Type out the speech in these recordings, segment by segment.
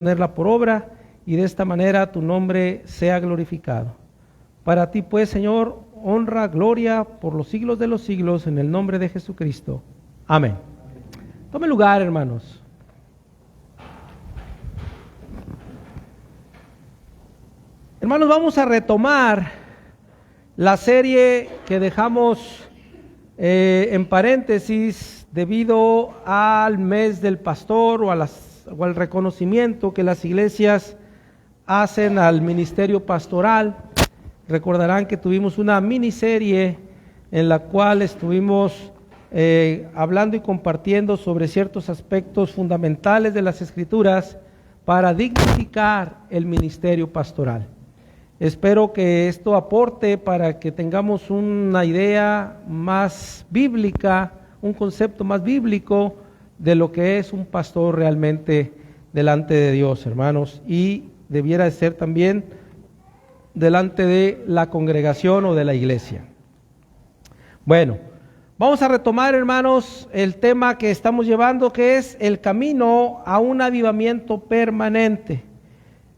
ponerla por obra y de esta manera tu nombre sea glorificado. Para ti pues, Señor, honra, gloria por los siglos de los siglos, en el nombre de Jesucristo. Amén. Tome lugar, hermanos. Hermanos, vamos a retomar la serie que dejamos en paréntesis debido al mes del pastor o al reconocimiento que las iglesias hacen al ministerio pastoral. Recordarán que tuvimos una miniserie en la cual estuvimos hablando y compartiendo sobre ciertos aspectos fundamentales de las Escrituras para dignificar el ministerio pastoral. Espero que esto aporte para que tengamos una idea más bíblica, un concepto más bíblico de lo que es un pastor realmente delante de Dios, hermanos, y debiera de ser también delante de la congregación o de la iglesia. Bueno, vamos a retomar, hermanos, el tema que estamos llevando, que es el camino a un avivamiento permanente.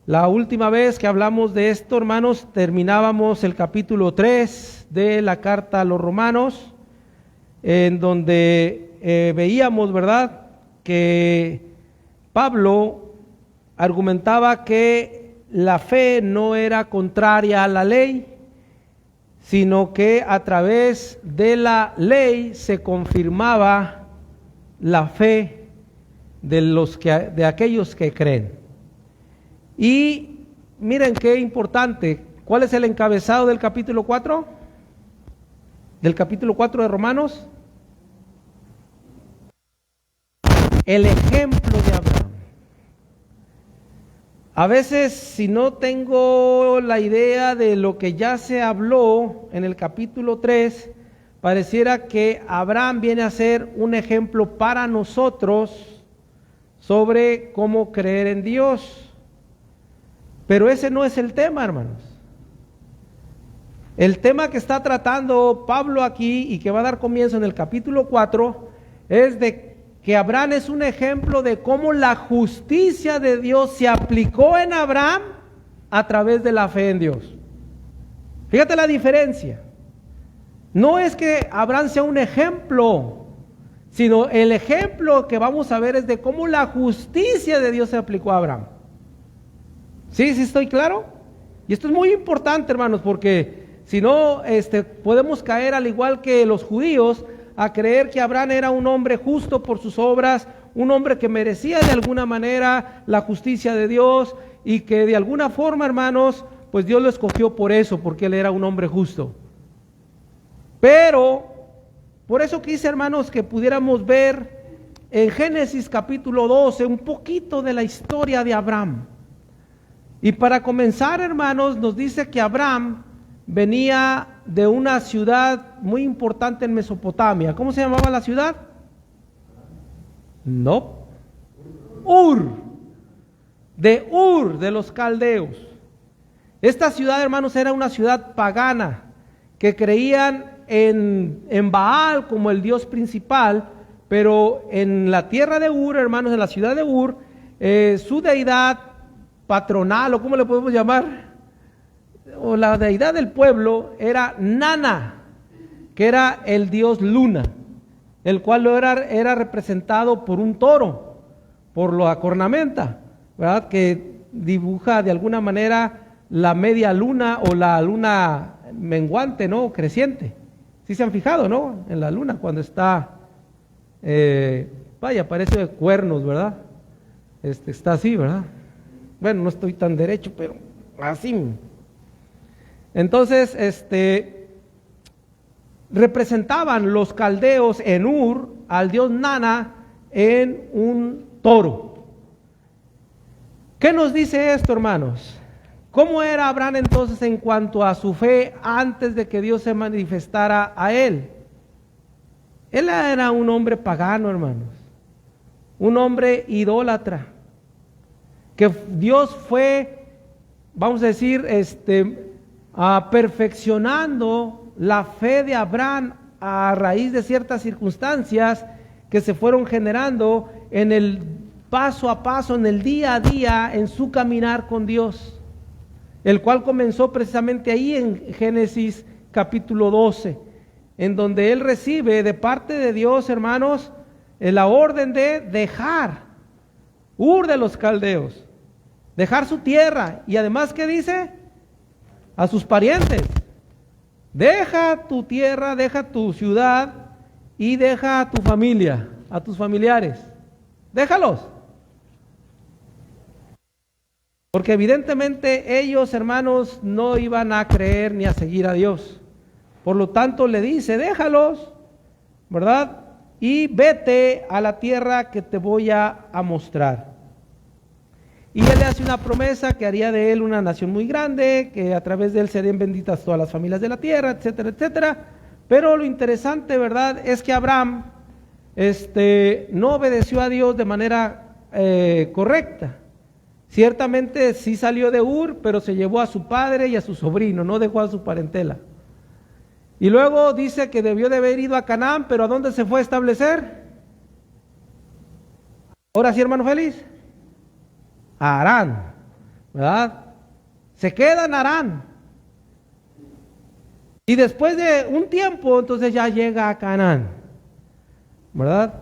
La última vez que hablamos de esto, hermanos, terminábamos el capítulo 3 de la carta a los Romanos, en donde veíamos, ¿verdad?, que Pablo argumentaba que la fe no era contraria a la ley, sino que a través de la ley se confirmaba la fe de aquellos que creen. Y miren qué importante, ¿cuál es el encabezado del capítulo 4? Del capítulo 4 de Romanos. El ejemplo de Abraham. A veces, si no tengo la idea de lo que ya se habló en el capítulo 3, pareciera que Abraham viene a ser un ejemplo para nosotros sobre cómo creer en Dios. Pero ese no es el tema, hermanos. El tema que está tratando Pablo aquí y que va a dar comienzo en el capítulo 4 es de que Abraham es un ejemplo de cómo la justicia de Dios se aplicó en Abraham a través de la fe en Dios. Fíjate la diferencia. No es que Abraham sea un ejemplo, sino el ejemplo que vamos a ver es de cómo la justicia de Dios se aplicó a Abraham. ¿Sí estoy claro? Y esto es muy importante, hermanos, porque si no, podemos caer al igual que los judíos a creer que Abraham era un hombre justo por sus obras, un hombre que merecía de alguna manera la justicia de Dios y que de alguna forma, hermanos, pues Dios lo escogió por eso, porque él era un hombre justo. Pero, por eso quise, hermanos, que pudiéramos ver en Génesis capítulo 12 un poquito de la historia de Abraham. Y para comenzar, hermanos, nos dice que Abraham venía de una ciudad muy importante en Mesopotamia. ¿Cómo se llamaba la ciudad? No. Ur. De Ur, de los caldeos. Esta ciudad, hermanos, era una ciudad pagana, que creían en Baal como el dios principal, pero en la tierra de Ur, hermanos, en la ciudad de Ur, su deidad patronal, o cómo le podemos llamar, o la deidad del pueblo, era Nana, que era el dios Luna, el cual era representado por un toro, por la cornamenta, ¿verdad?, que dibuja de alguna manera la media luna o la luna menguante, ¿no?, creciente. ¿Sí se han fijado, no?, en la luna cuando está, parece cuernos, ¿verdad? Está así, ¿verdad? Bueno, no estoy tan derecho, pero así. Entonces, representaban los caldeos en Ur al dios Nana en un toro. ¿Qué nos dice esto, hermanos? ¿Cómo era Abraham entonces en cuanto a su fe antes de que Dios se manifestara a él? Él era un hombre pagano, hermanos, un hombre idólatra, que Dios fue, vamos a decir, perfeccionando la fe de Abraham a raíz de ciertas circunstancias que se fueron generando en el paso a paso, en el día a día, en su caminar con Dios, el cual comenzó precisamente ahí en Génesis capítulo 12, en donde él recibe de parte de Dios, hermanos, la orden de dejar Ur de los Caldeos, dejar su tierra, y además, ¿qué dice? A sus parientes: deja tu tierra, deja tu ciudad y deja a tu familia, a tus familiares, déjalos. Porque evidentemente ellos, hermanos, no iban a creer ni a seguir a Dios. Por lo tanto le dice: déjalos, ¿verdad? Y vete a la tierra que te voy a mostrar. Y él le hace una promesa que haría de él una nación muy grande, que a través de él serían benditas todas las familias de la tierra, etcétera, etcétera. Pero lo interesante, ¿verdad?, es que Abraham no obedeció a Dios de manera correcta. Ciertamente sí salió de Ur, pero se llevó a su padre y a su sobrino, no dejó a su parentela. Y luego dice que debió de haber ido a Canaán, pero ¿a dónde se fue a establecer? Ahora sí, hermano Félix, a Harán, ¿verdad? Se queda en Harán. Y después de un tiempo, entonces ya llega a Canaán, ¿verdad?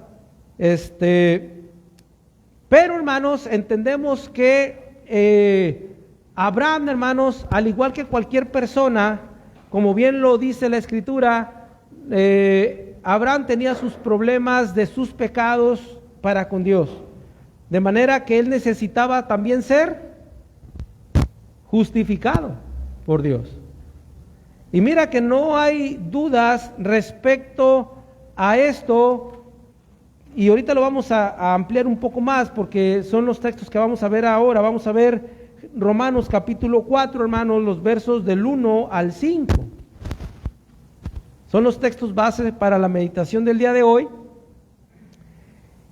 Pero, hermanos, entendemos que Abraham, hermanos, al igual que cualquier persona, como bien lo dice la Escritura, Abraham tenía sus problemas de sus pecados para con Dios, de manera que él necesitaba también ser justificado por Dios. Y mira que no hay dudas respecto a esto, y ahorita lo vamos a ampliar un poco más, porque son los textos que vamos a ver ahora. Vamos a ver Romanos capítulo 4, hermanos, los versos del 1 al 5. Son los textos base para la meditación del día de hoy.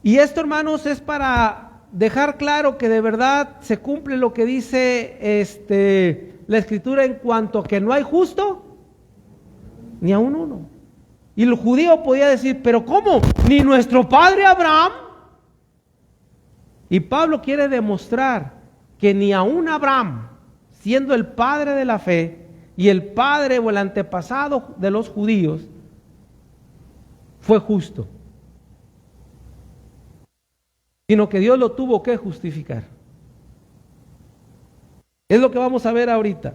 Y esto, hermanos, es para dejar claro que de verdad se cumple lo que dice la Escritura en cuanto a que no hay justo ni aun uno. Y el judío podía decir: pero ¿cómo? ¿Ni nuestro padre Abraham? Y Pablo quiere demostrar que ni aun Abraham, siendo el padre de la fe y el padre o el antepasado de los judíos, fue justo, sino que Dios lo tuvo que justificar. Es lo que vamos a ver ahorita.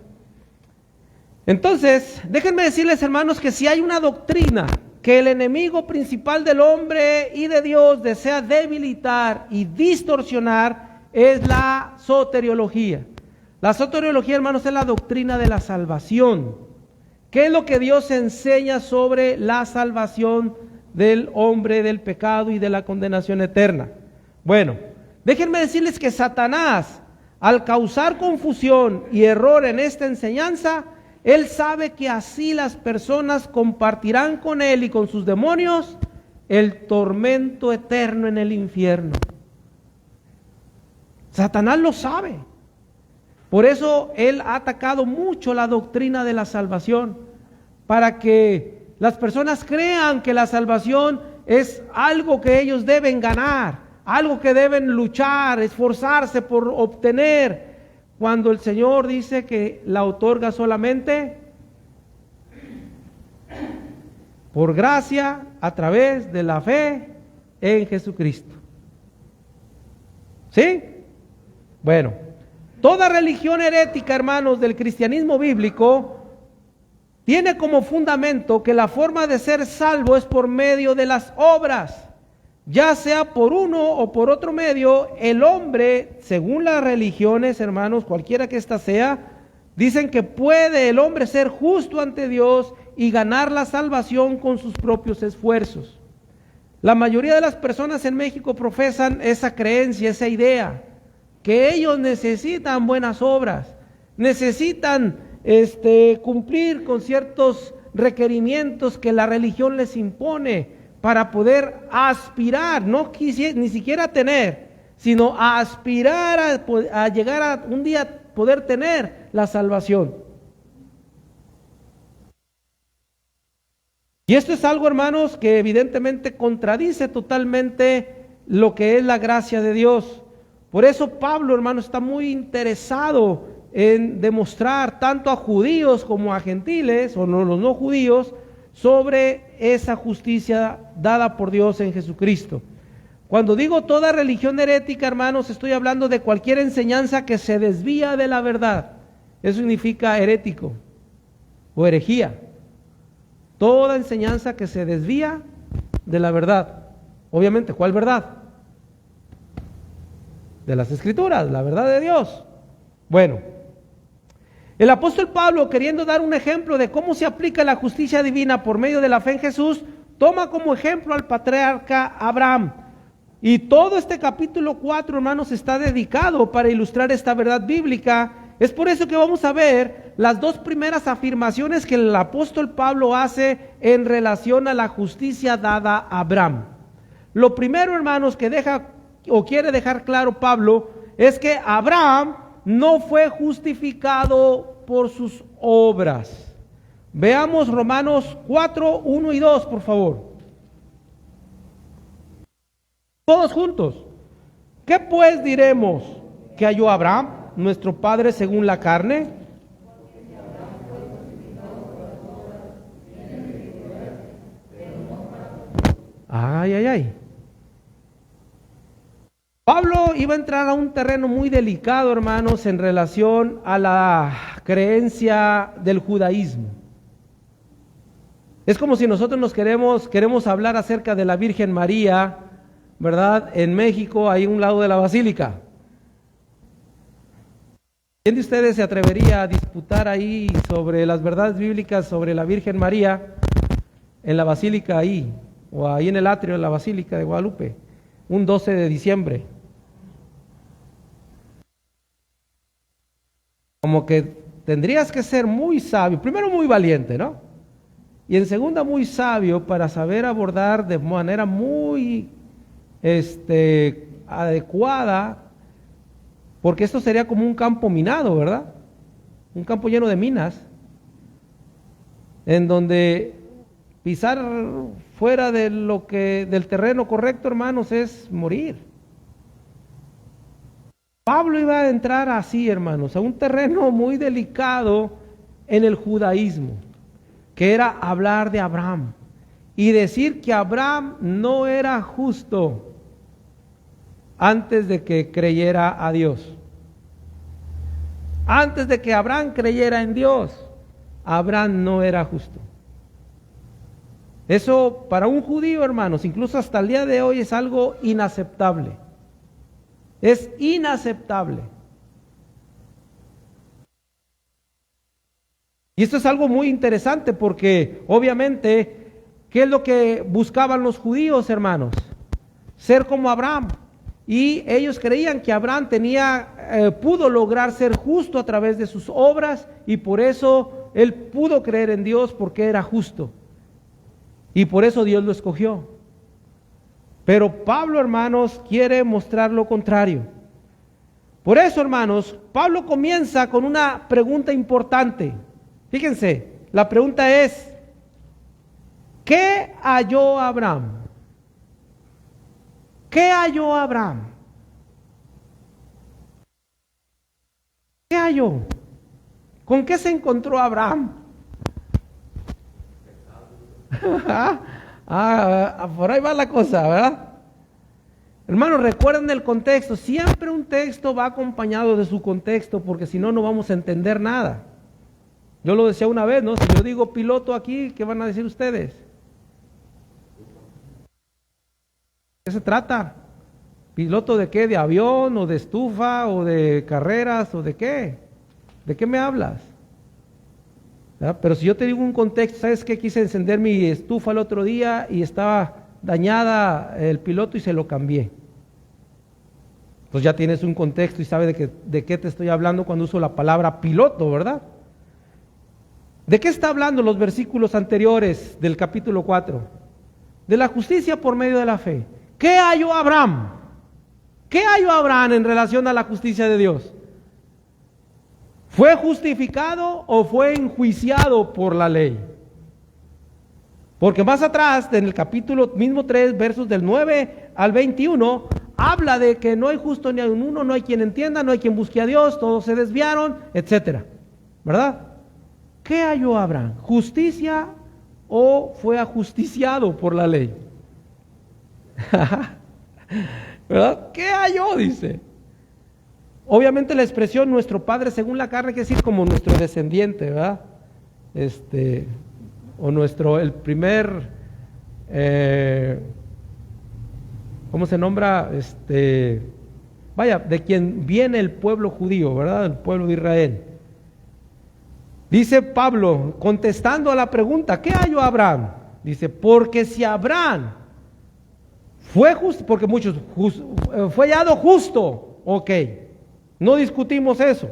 Entonces, déjenme decirles, hermanos, que si hay una doctrina que el enemigo principal del hombre y de Dios desea debilitar y distorsionar, es la soteriología. La soteriología, hermanos, es la doctrina de la salvación. ¿Qué es lo que Dios enseña sobre la salvación del hombre, del pecado y de la condenación eterna? Bueno, déjenme decirles que Satanás, al causar confusión y error en esta enseñanza, él sabe que así las personas compartirán con él y con sus demonios el tormento eterno en el infierno. Satanás lo sabe. Por eso él ha atacado mucho la doctrina de la salvación, para que las personas crean que la salvación es algo que ellos deben ganar, algo que deben luchar, esforzarse por obtener, cuando el Señor dice que la otorga solamente por gracia a través de la fe en Jesucristo. ¿Sí? Bueno, toda religión herética, hermanos, del cristianismo bíblico tiene como fundamento que la forma de ser salvo es por medio de las obras. Ya sea por uno o por otro medio, el hombre, según las religiones, hermanos, cualquiera que ésta sea, dicen que puede el hombre ser justo ante Dios y ganar la salvación con sus propios esfuerzos. La mayoría de las personas en México profesan esa creencia, esa idea, que ellos necesitan buenas obras, necesitan cumplir con ciertos requerimientos que la religión les impone, para poder aspirar, ni siquiera tener, sino a aspirar a llegar a un día poder tener la salvación. Y esto es algo, hermanos, que evidentemente contradice totalmente lo que es la gracia de Dios. Por eso Pablo, hermano, está muy interesado en demostrar tanto a judíos como a gentiles, o no, los no judíos, sobre esa justicia dada por Dios en Jesucristo. Cuando digo toda religión herética, hermanos, estoy hablando de cualquier enseñanza que se desvía de la verdad. Eso significa herético o herejía. Toda enseñanza que se desvía de la verdad. Obviamente, ¿cuál verdad? De las Escrituras, la verdad de Dios. Bueno, el apóstol Pablo, queriendo dar un ejemplo de cómo se aplica la justicia divina por medio de la fe en Jesús, toma como ejemplo al patriarca Abraham. Y todo este capítulo 4, hermanos, está dedicado para ilustrar esta verdad bíblica. Es por eso que vamos a ver las dos primeras afirmaciones que el apóstol Pablo hace en relación a la justicia dada a Abraham. Lo primero, hermanos, que deja o quiere dejar claro Pablo es que Abraham no fue justificado por sus obras. Veamos Romanos 4, 1 y 2, por favor. Todos juntos. ¿Qué pues diremos? ¿Que halló Abraham, nuestro padre según la carne? Ay, ay, ay. Pablo iba a entrar a un terreno muy delicado, hermanos, en relación a la creencia del judaísmo. Es como si nosotros nos queremos hablar acerca de la Virgen María, ¿verdad? En México, ahí a un lado de la basílica. ¿Quién de ustedes se atrevería a disputar ahí sobre las verdades bíblicas sobre la Virgen María en la basílica ahí, o ahí en el atrio de la Basílica de Guadalupe, un 12 de diciembre? Como que tendrías que ser muy sabio, primero muy valiente, ¿no? Y en segunda muy sabio para saber abordar de manera muy adecuada, porque esto sería como un campo minado, ¿verdad? Un campo lleno de minas, en donde pisar fuera de del terreno correcto, hermanos, es morir. Pablo iba a entrar así, hermanos, a un terreno muy delicado en el judaísmo, que era hablar de Abraham y decir que Abraham no era justo antes de que creyera a Dios. Antes de que Abraham creyera en Dios, Abraham no era justo. Eso para un judío, hermanos, incluso hasta el día de hoy es algo inaceptable. Es inaceptable. Y esto es algo muy interesante porque obviamente, ¿qué es lo que buscaban los judíos, hermanos? Ser como Abraham. Y ellos creían que Abraham pudo lograr ser justo a través de sus obras y por eso él pudo creer en Dios porque era justo. Y por eso Dios lo escogió. Pero Pablo, hermanos, quiere mostrar lo contrario. Por eso, hermanos, Pablo comienza con una pregunta importante. Fíjense, la pregunta es, ¿qué halló Abraham? ¿Qué halló Abraham? ¿Qué halló? ¿Con qué se encontró Abraham? Por ahí va la cosa, ¿verdad? Hermanos, recuerden el contexto. Siempre un texto va acompañado de su contexto, porque si no, no vamos a entender nada. Yo lo decía una vez, ¿no? Si yo digo piloto aquí, ¿qué van a decir ustedes? ¿De qué se trata? ¿Piloto de qué? ¿De avión o de estufa o de carreras o de qué? ¿De qué me hablas? ¿Verdad? Pero si yo te digo un contexto, ¿sabes qué? Quise encender mi estufa el otro día y estaba dañada el piloto y se lo cambié. Pues ya tienes un contexto y sabes de qué te estoy hablando cuando uso la palabra piloto, ¿verdad? ¿De qué está hablando los versículos anteriores del capítulo 4? De la justicia por medio de la fe. ¿Qué halló Abraham? ¿Qué halló Abraham en relación a la justicia de Dios? ¿Fue justificado o fue enjuiciado por la ley? Porque más atrás, en el capítulo mismo 3, versos del 9 al 21, habla de que no hay justo ni hay uno, no hay quien entienda, no hay quien busque a Dios, todos se desviaron, etcétera. ¿Verdad? ¿Qué halló Abraham? ¿Justicia o fue ajusticiado por la ley? ¿Verdad? ¿Qué halló? Dice. Obviamente la expresión nuestro padre según la carne quiere decir como nuestro descendiente, ¿verdad? O el primer, ¿cómo se nombra? Vaya, de quien viene el pueblo judío, ¿verdad? El pueblo de Israel. Dice Pablo, contestando a la pregunta, ¿qué halló Abraham? Dice, porque si Abraham fue justo, porque muchos, fue hallado justo, ok, no discutimos eso,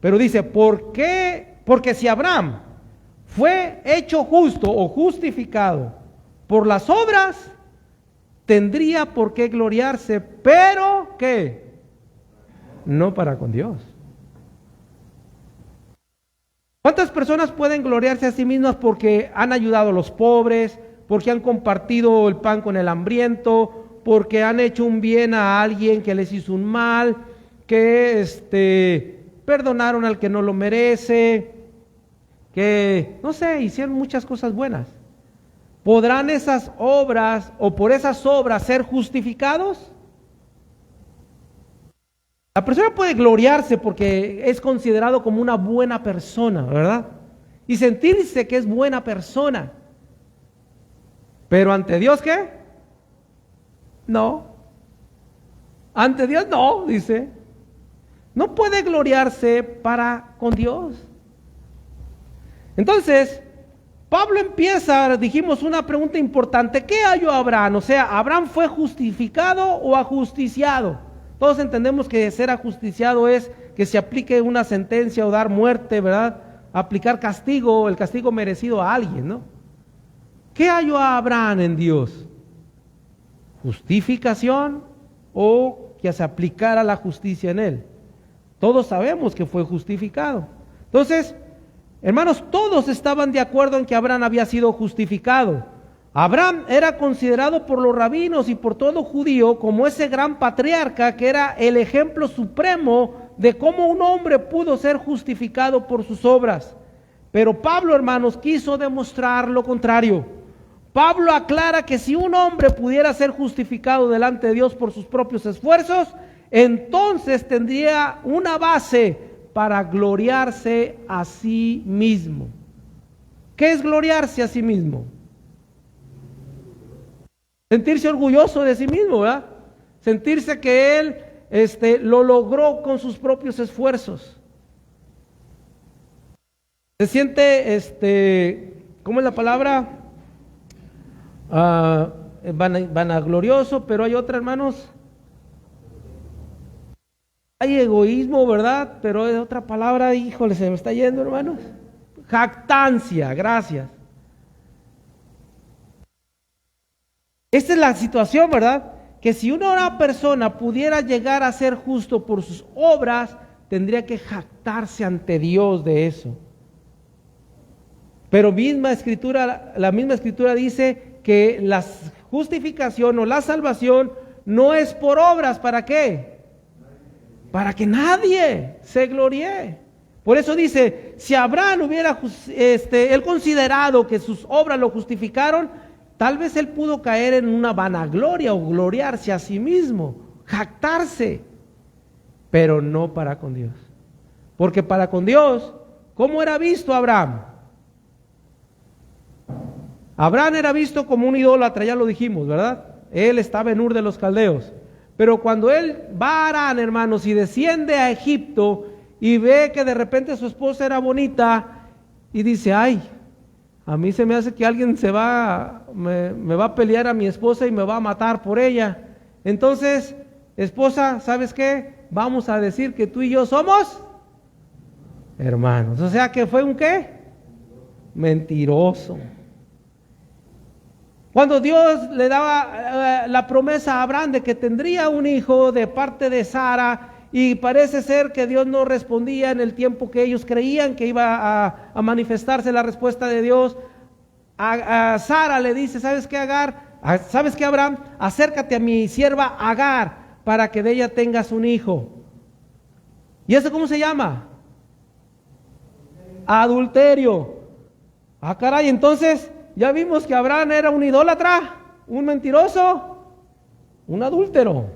pero dice, ¿por qué? Porque si Abraham fue hecho justo o justificado por las obras, tendría por qué gloriarse, pero ¿qué? No para con Dios. ¿Cuántas personas pueden gloriarse a sí mismas porque han ayudado a los pobres, porque han compartido el pan con el hambriento, porque han hecho un bien a alguien que les hizo un mal, que perdonaron al que no lo merece, que, no sé, hicieron muchas cosas buenas? ¿Podrán esas obras o por esas obras ser justificados? La persona puede gloriarse porque es considerado como una buena persona, ¿verdad? Y sentirse que es buena persona. Pero ante Dios, ¿qué? No. Ante Dios no, dice. No puede gloriarse para con Dios. Entonces, Pablo empieza, dijimos, una pregunta importante. ¿Qué halló Abraham? O sea, ¿Abraham fue justificado o ajusticiado? Todos entendemos que ser ajusticiado es que se aplique una sentencia o dar muerte, ¿verdad? Aplicar castigo, el castigo merecido a alguien, ¿no? ¿Qué halló a Abraham en Dios? ¿Justificación o que se aplicara la justicia en él? Todos sabemos que fue justificado. Entonces, hermanos, todos estaban de acuerdo en que Abraham había sido justificado. Abraham era considerado por los rabinos y por todo judío como ese gran patriarca que era el ejemplo supremo de cómo un hombre pudo ser justificado por sus obras. Pero Pablo, hermanos, quiso demostrar lo contrario. Pablo aclara que si un hombre pudiera ser justificado delante de Dios por sus propios esfuerzos, entonces tendría una base para gloriarse a sí mismo. ¿Qué es gloriarse a sí mismo? Sentirse orgulloso de sí mismo, ¿verdad? Sentirse que él lo logró con sus propios esfuerzos. Se siente, ¿cómo es la palabra? Vanaglorioso, pero hay otra, hermanos. Hay egoísmo, ¿verdad? Pero es otra palabra, híjole, se me está yendo, hermanos. Jactancia, gracias. Esta es la situación, ¿verdad? Que si una persona pudiera llegar a ser justo por sus obras, tendría que jactarse ante Dios de eso. Pero la misma escritura dice que la justificación o la salvación no es por obras, ¿para qué? Para que nadie se gloríe. Por eso dice, si Abraham hubiera él considerado que sus obras lo justificaron, tal vez él pudo caer en una vanagloria o gloriarse a sí mismo, jactarse, pero no para con Dios. Porque para con Dios, ¿cómo era visto Abraham? Abraham era visto como un idólatra, ya lo dijimos, ¿verdad? Él estaba en Ur de los Caldeos. Pero cuando él va a Harán, hermanos, y desciende a Egipto y ve que de repente su esposa era bonita y dice, ay, a mí se me hace que alguien me va a pelear a mi esposa y me va a matar por ella. Entonces, esposa, ¿sabes qué? Vamos a decir que tú y yo somos hermanos. O sea que fue un ¿qué? Mentiroso. Cuando Dios le daba la promesa a Abraham de que tendría un hijo de parte de Sara, y parece ser que Dios no respondía en el tiempo que ellos creían que iba a manifestarse la respuesta de Dios, a Sara le dice, ¿sabes qué, Agar? ¿Sabes qué, Abraham? Acércate a mi sierva Agar para que de ella tengas un hijo. ¿Y eso cómo se llama? Adulterio. Ah, caray, entonces ya vimos que Abraham era un idólatra, un mentiroso, un adúltero.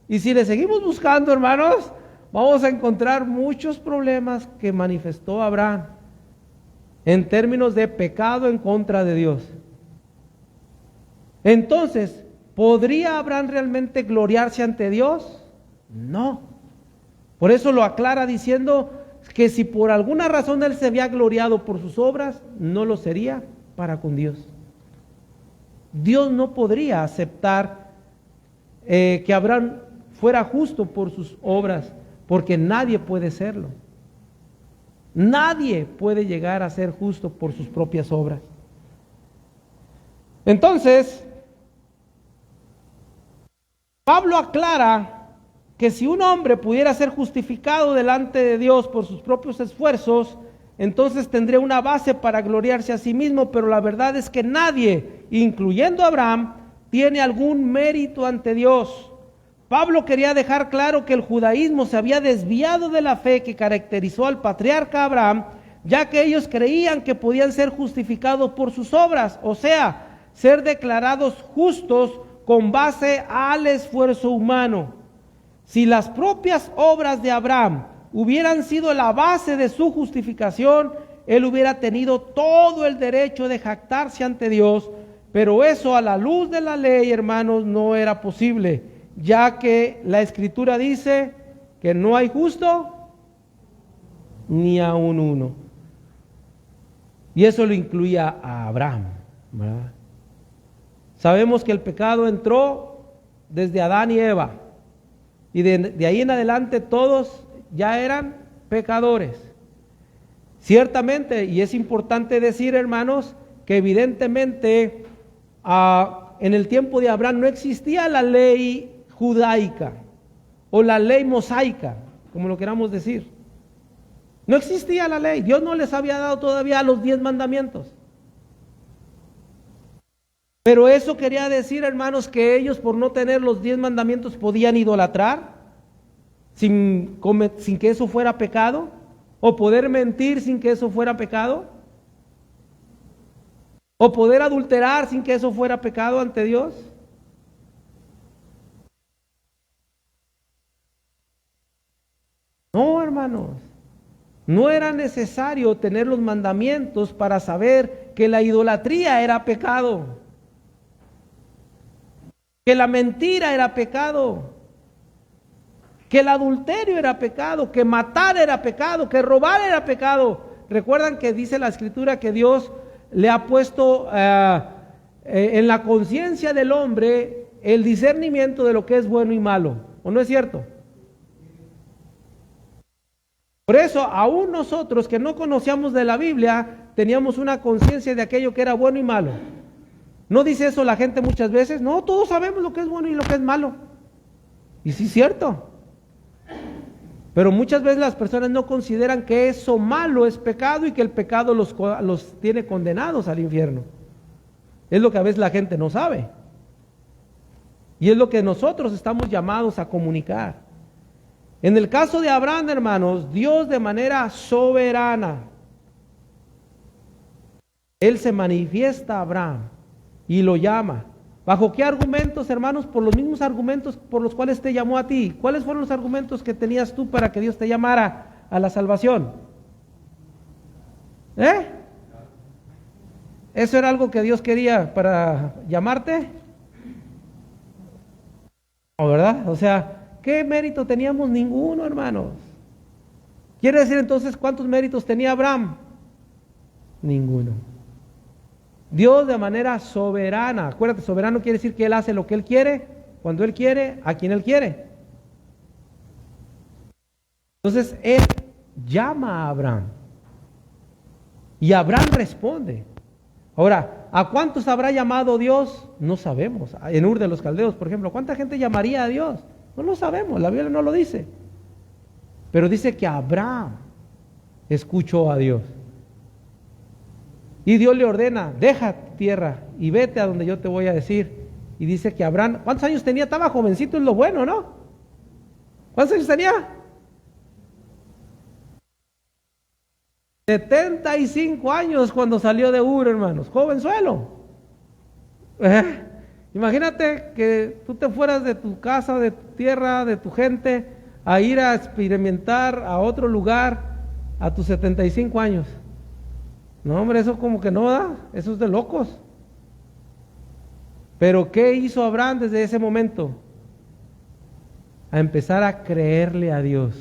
Y si le seguimos buscando, hermanos, vamos a encontrar muchos problemas que manifestó Abraham en términos de pecado en contra de Dios. Entonces, ¿podría Abraham realmente gloriarse ante Dios? No. Por eso lo aclara diciendo que si por alguna razón él se había gloriado por sus obras, no lo sería para con Dios. Dios no podría aceptar que Abraham fuera justo por sus obras, porque nadie puede serlo. Nadie puede llegar a ser justo por sus propias obras. Entonces, Pablo aclara que si un hombre pudiera ser justificado delante de Dios por sus propios esfuerzos, entonces tendría una base para gloriarse a sí mismo, pero la verdad es que nadie, incluyendo Abraham, tiene algún mérito ante Dios. Pablo quería dejar claro que el judaísmo se había desviado de la fe que caracterizó al patriarca Abraham, ya que ellos creían que podían ser justificados por sus obras, o sea, ser declarados justos con base al esfuerzo humano. Si las propias obras de Abraham hubieran sido la base de su justificación, él hubiera tenido todo el derecho de jactarse ante Dios, pero eso a la luz de la ley, hermanos, no era posible, ya que la Escritura dice que no hay justo ni aun uno. Y eso lo incluía a Abraham, ¿verdad? Sabemos que el pecado entró desde Adán y Eva, y de ahí en adelante todos ya eran pecadores. Ciertamente, y es importante decir, hermanos, que evidentemente en el tiempo de Abraham no existía la ley judaica o la ley mosaica, como lo queramos decir. No existía la ley. Dios no les había dado todavía los 10 mandamientos. Pero eso quería decir, hermanos, que ellos por no tener los 10 mandamientos podían idolatrar sin que eso fuera pecado, o poder mentir sin que eso fuera pecado, o poder adulterar sin que eso fuera pecado ante Dios. No, hermanos, no era necesario tener los mandamientos para saber que la idolatría era pecado, que la mentira era pecado, que el adulterio era pecado, que matar era pecado, que robar era pecado. Recuerdan que dice la Escritura que Dios le ha puesto en la conciencia del hombre el discernimiento de lo que es bueno y malo, ¿o no es cierto? Por eso, aún nosotros que no conocíamos de la Biblia, teníamos una conciencia de aquello que era bueno y malo. ¿No dice eso la gente muchas veces? No, todos sabemos lo que es bueno y lo que es malo. Y sí es cierto. Pero muchas veces las personas no consideran que eso malo es pecado y que el pecado los tiene condenados al infierno. Es lo que a veces la gente no sabe. Y es lo que nosotros estamos llamados a comunicar. En el caso de Abraham, hermanos, Dios de manera soberana, Él se manifiesta a Abraham y lo llama. ¿Bajo qué argumentos, hermanos? Por los mismos argumentos por los cuales te llamó a ti. ¿Cuáles fueron los argumentos que tenías tú para que Dios te llamara a la salvación? ¿Eso era algo que Dios quería para llamarte? ¿No, verdad? O sea, ¿qué mérito teníamos? Ninguno, hermanos. ¿Quiere decir entonces cuántos méritos tenía Abraham? Ninguno. Dios de manera soberana, acuérdate, soberano quiere decir que Él hace lo que Él quiere, cuando Él quiere, a quien Él quiere. Entonces Él llama a Abraham y Abraham responde. Ahora, ¿a cuántos habrá llamado Dios? No sabemos. En Ur de los Caldeos, por ejemplo, ¿cuánta gente llamaría a Dios? No lo sabemos, la Biblia no lo dice. Pero dice que Abraham escuchó a Dios. Y Dios le ordena, deja tierra y vete a donde yo te voy a decir. Y dice que Abraham, ¿cuántos años tenía? Estaba jovencito, es lo bueno, ¿no? ¿Cuántos años tenía? 75 años cuando salió de Ur, hermanos, jovenzuelo. Imagínate que tú te fueras de tu casa, de tu tierra, de tu gente, a ir a experimentar a otro lugar a tus 75 años. No, hombre, eso como que no da, eso es de locos. Pero ¿qué hizo Abraham desde ese momento? A empezar a creerle a Dios.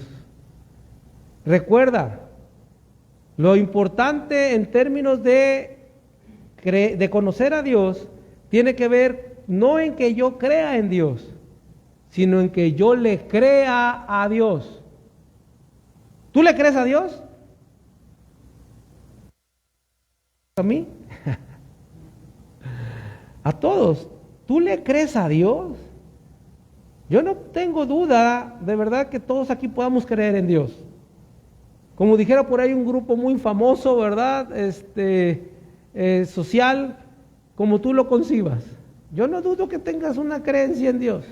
Recuerda, lo importante en términos de conocer a Dios tiene que ver no en que yo crea en Dios, sino en que yo le crea a Dios. ¿Tú le crees a Dios? ¿A mí? A todos. ¿Tú le crees a Dios? Yo no tengo duda, de verdad, que todos aquí podamos creer en Dios. Como dijera por ahí un grupo muy famoso, ¿verdad? Social, como tú lo concibas. Yo no dudo que tengas una creencia en Dios.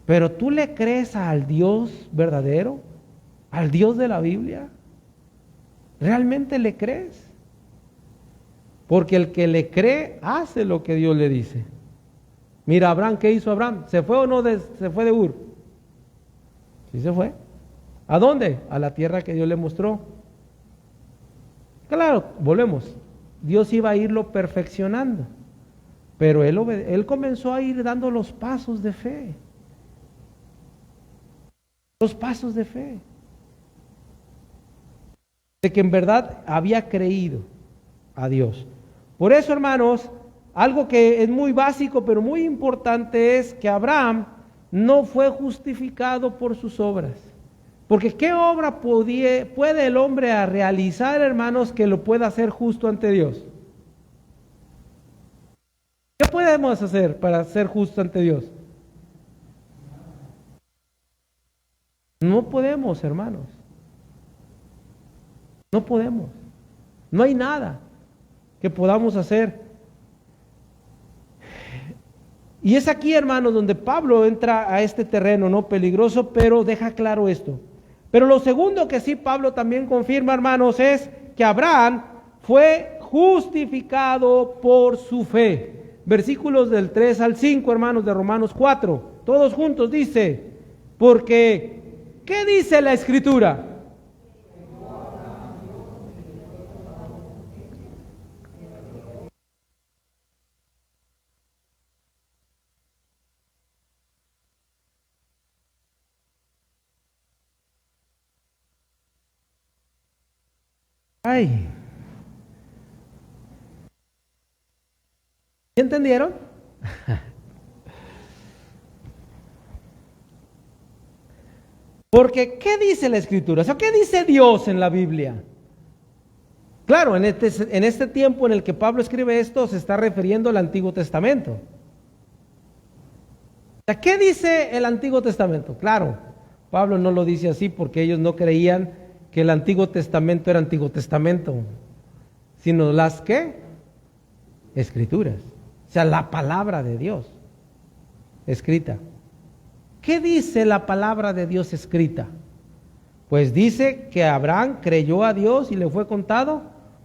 Pero ¿tú le crees al Dios verdadero? ¿Al Dios de la Biblia? ¿Realmente le crees? Porque el que le cree hace lo que Dios le dice. Mira, Abraham, ¿qué hizo Abraham? ¿Se fue o no se fue de Ur? Sí se fue. ¿A dónde? A la tierra que Dios le mostró. Claro, volvemos. Dios iba a irlo perfeccionando. Pero él comenzó a ir dando los pasos de fe. Los pasos de fe. De que en verdad había creído a Dios. Por eso, hermanos, algo que es muy básico pero muy importante es que Abraham no fue justificado por sus obras. Porque ¿qué obra puede el hombre realizar, hermanos, que lo pueda hacer justo ante Dios? ¿Qué podemos hacer para ser justo ante Dios? No podemos, hermanos. No podemos. No hay nada que podamos hacer. Y es aquí, hermanos, donde Pablo entra a este terreno, ¿no? Peligroso, pero deja claro esto. Pero lo segundo que sí Pablo también confirma, hermanos, es que Abraham fue justificado por su fe. Versículos del 3 al 5, hermanos, de Romanos 4. Todos juntos dice, porque, ¿qué dice la Escritura? Ay. ¿Entendieron? Porque, ¿qué dice la Escritura? O sea, ¿qué dice Dios en la Biblia? Claro, en este tiempo en el que Pablo escribe esto, se está refiriendo al Antiguo Testamento. O sea, ¿qué dice el Antiguo Testamento? Claro, Pablo no lo dice así porque ellos no creían que el Antiguo Testamento era Antiguo Testamento, sino las ¿qué? Escrituras. O sea, la palabra de Dios escrita. ¿Qué dice la palabra de Dios escrita? Pues dice que Abraham creyó a Dios y le fue contado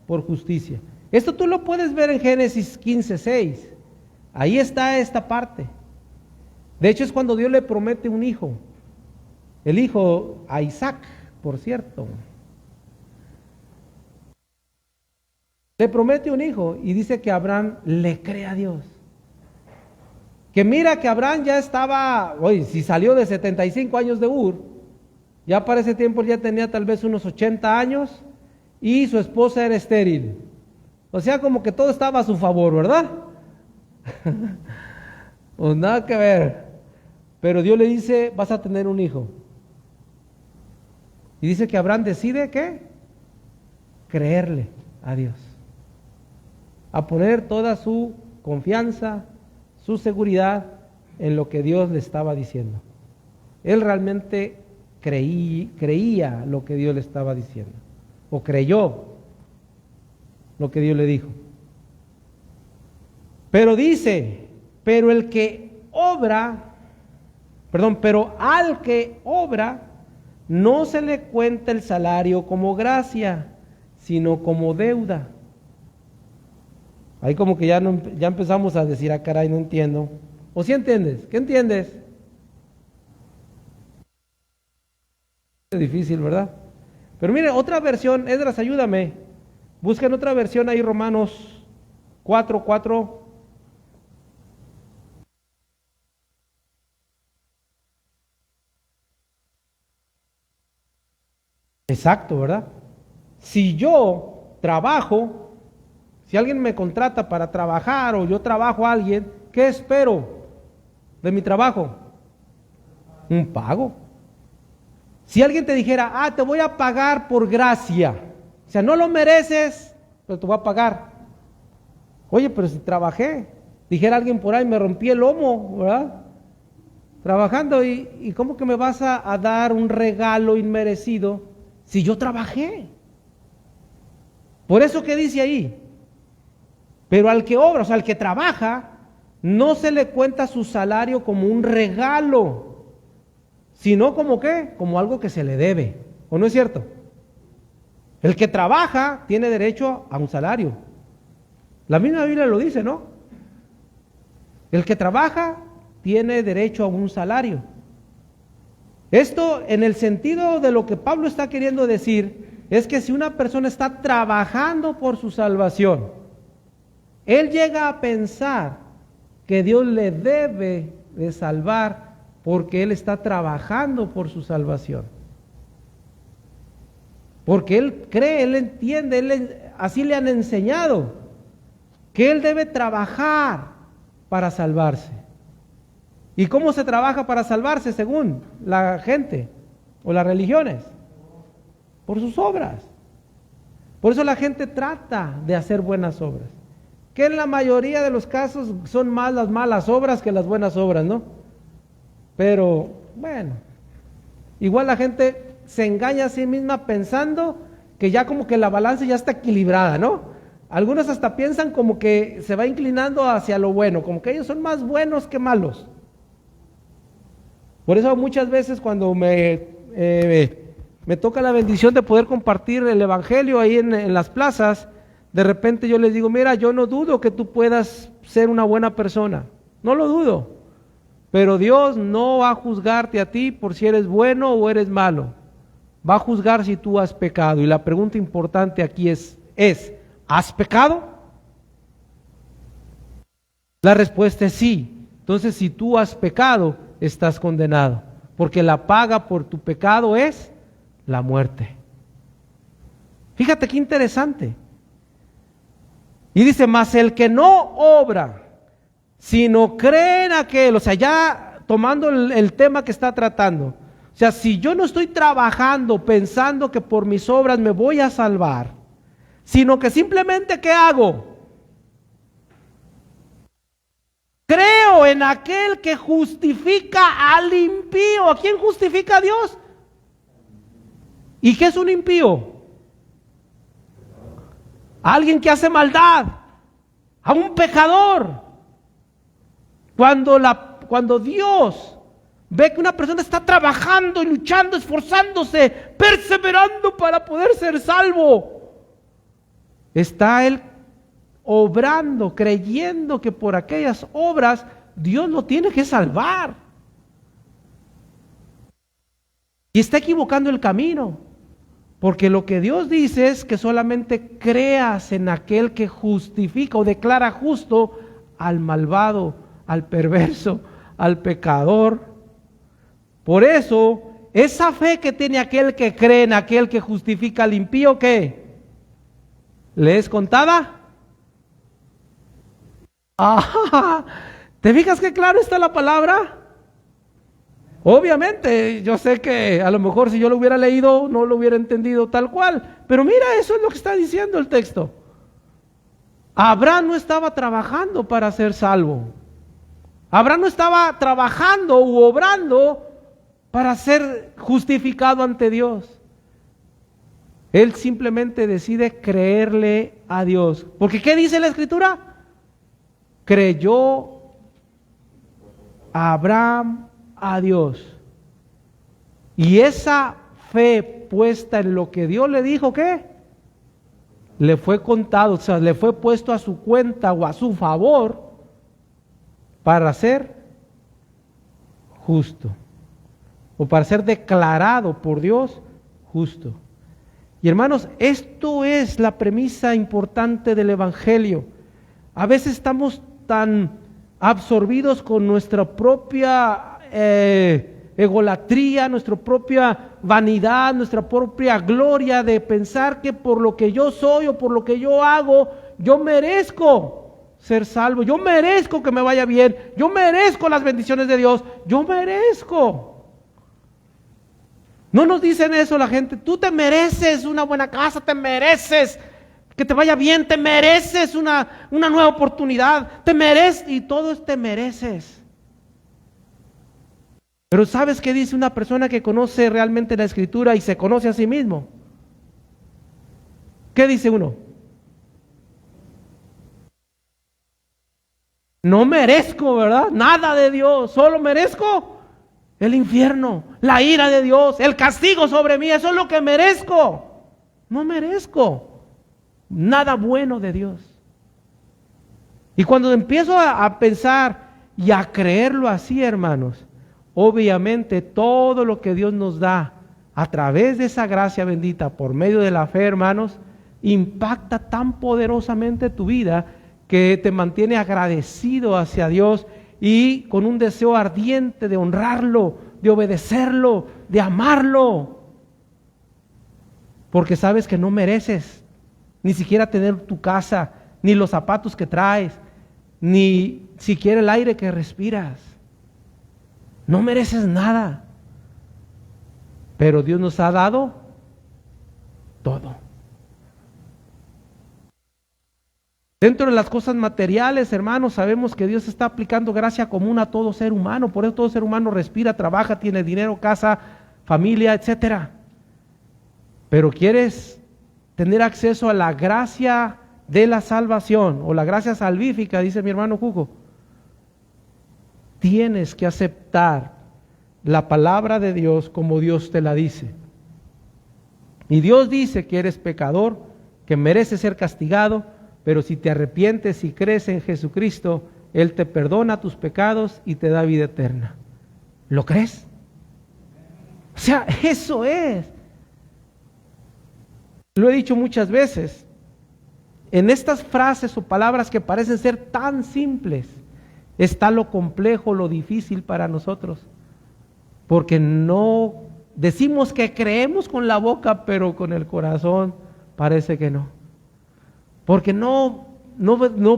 por justicia. Esto tú lo puedes ver en Génesis 15:6. Ahí está esta parte. De hecho es cuando Dios le promete un hijo. El hijo a Isaac, por cierto. Le promete un hijo y dice que Abraham le cree a Dios. Que mira que Abraham ya estaba, oye, si salió de 75 años de Ur, ya para ese tiempo ya tenía tal vez unos 80 años y su esposa era estéril. O sea, como que todo estaba a su favor, ¿verdad? Pues nada que ver. Pero Dios le dice, vas a tener un hijo. Y dice que Abraham decide, ¿qué? Creerle a Dios. A poner toda su confianza, su seguridad en lo que Dios le estaba diciendo. Él realmente creía lo que Dios le estaba diciendo, o creyó. lo que Dios le dijo. Pero dice, pero al que obra no se le cuenta el salario como gracia, sino como deuda. Ahí como que ya empezamos a decir, ah, caray, no entiendo. ¿O sí entiendes? ¿Qué entiendes? Es difícil, ¿verdad? Pero mire, otra versión, Esdras, ayúdame. Busquen otra versión ahí, Romanos 4:4. Exacto, ¿verdad? Si yo trabajo, si alguien me contrata para trabajar o yo trabajo a alguien, ¿qué espero de mi trabajo? Un pago. Si alguien te dijera, te voy a pagar por gracia, o sea, no lo mereces, pero te voy a pagar. Oye, pero si trabajé, dijera alguien por ahí, me rompí el lomo, ¿verdad? Trabajando, y ¿cómo que me vas a dar un regalo inmerecido si yo trabajé? Por eso que dice ahí, pero al que obra, o sea, al que trabaja, no se le cuenta su salario como un regalo, sino como ¿qué? Como algo que se le debe, ¿o no es cierto? El que trabaja tiene derecho a un salario. La misma Biblia lo dice, ¿no? El que trabaja tiene derecho a un salario. Esto, en el sentido de lo que Pablo está queriendo decir, es que si una persona está trabajando por su salvación, él llega a pensar que Dios le debe de salvar porque él está trabajando por su salvación. Porque él cree, él entiende, así le han enseñado, que él debe trabajar para salvarse. ¿Y cómo se trabaja para salvarse según la gente o las religiones? Por sus obras. Por eso la gente trata de hacer buenas obras, que en la mayoría de los casos son más las malas obras que las buenas obras, ¿no? Pero bueno, igual la gente se engaña a sí misma pensando que ya como que la balanza ya está equilibrada, ¿no? Algunos hasta piensan como que se va inclinando hacia lo bueno, como que ellos son más buenos que malos. Por eso muchas veces cuando me toca la bendición de poder compartir el evangelio ahí en las plazas, de repente yo les digo, mira, yo no dudo que tú puedas ser una buena persona, no lo dudo, pero Dios no va a juzgarte a ti por si eres bueno o eres malo, va a juzgar si tú has pecado. Y la pregunta importante aquí es, ¿has pecado? La respuesta es sí. Entonces, si tú has pecado, estás condenado, porque la paga por tu pecado es la muerte. Fíjate qué interesante. Y dice, mas el que no obra, sino cree en aquel, o sea, ya tomando el tema que está tratando, o sea, si yo no estoy trabajando pensando que por mis obras me voy a salvar, sino que simplemente, ¿qué hago? Creo en aquel que justifica al impío. ¿A quién justifica a Dios? ¿Y qué es un impío? A alguien que hace maldad, a un pecador. Cuando Dios ve que una persona está trabajando, luchando, esforzándose, perseverando para poder ser salvo, está él obrando, creyendo que por aquellas obras Dios lo tiene que salvar. Y está equivocando el camino, porque lo que Dios dice es que solamente creas en aquel que justifica o declara justo al malvado, al perverso, al pecador. Por eso, esa fe que tiene aquel que cree en aquel que justifica al impío, ¿qué? ¿Le es contada? ¿Te fijas qué claro está la palabra? Obviamente, yo sé que a lo mejor si yo lo hubiera leído no lo hubiera entendido tal cual, pero mira, eso es lo que está diciendo el texto. Abraham no estaba trabajando para ser salvo. Abraham no estaba trabajando u obrando para ser justificado ante Dios. Él simplemente decide creerle a Dios. Porque ¿qué dice la Escritura? Creyó Abraham a Dios. Y esa fe puesta en lo que Dios le dijo, ¿qué? Le fue contado, o sea, le fue puesto a su cuenta o a su favor para ser justo, o para ser declarado por Dios justo. Y hermanos, esto es la premisa importante del Evangelio. A veces estamos tan absorbidos con nuestra propia egolatría, nuestra propia vanidad, nuestra propia gloria de pensar que por lo que yo soy o por lo que yo hago, yo merezco ser salvo, yo merezco que me vaya bien, yo merezco las bendiciones de Dios, yo merezco. No nos dicen eso la gente, tú te mereces una buena casa, te mereces que te vaya bien, te mereces una nueva oportunidad, te mereces, y todo es te mereces. Pero ¿sabes qué dice una persona que conoce realmente la Escritura y se conoce a sí mismo? ¿Qué dice uno? No merezco, ¿verdad? Nada de Dios, solo merezco el infierno, la ira de Dios, el castigo sobre mí, eso es lo que merezco. No merezco nada bueno de Dios. Y cuando empiezo a pensar y a creerlo así, hermanos, obviamente todo lo que Dios nos da a través de esa gracia bendita por medio de la fe, hermanos, impacta tan poderosamente tu vida que te mantiene agradecido hacia Dios y con un deseo ardiente de honrarlo, de obedecerlo, de amarlo. Porque sabes que no mereces ni siquiera tener tu casa, ni los zapatos que traes, ni siquiera el aire que respiras. No mereces nada. Pero Dios nos ha dado todo. Dentro de las cosas materiales, hermanos, sabemos que Dios está aplicando gracia común a todo ser humano. Por eso todo ser humano respira, trabaja, tiene dinero, casa, familia, etcétera. Pero ¿quieres tener acceso a la gracia de la salvación o la gracia salvífica? Dice mi hermano Cuco. Tienes que aceptar la palabra de Dios como Dios te la dice. Y Dios dice que eres pecador, que mereces ser castigado, pero si te arrepientes y crees en Jesucristo, Él te perdona tus pecados y te da vida eterna. ¿Lo crees? O sea, eso es. Lo he dicho muchas veces. En estas frases o palabras que parecen ser tan simples, está lo complejo, lo difícil para nosotros. Porque no decimos que creemos con la boca, pero con el corazón parece que no. Porque no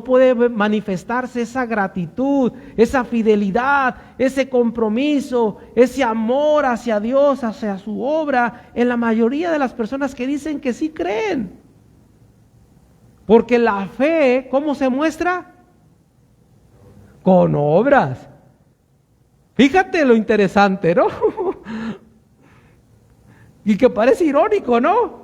puede manifestarse esa gratitud, esa fidelidad, ese compromiso, ese amor hacia Dios, hacia su obra, en la mayoría de las personas que dicen que sí creen. Porque la fe, ¿cómo se muestra? Con obras. Fíjate lo interesante, ¿no? Y que parece irónico, ¿no?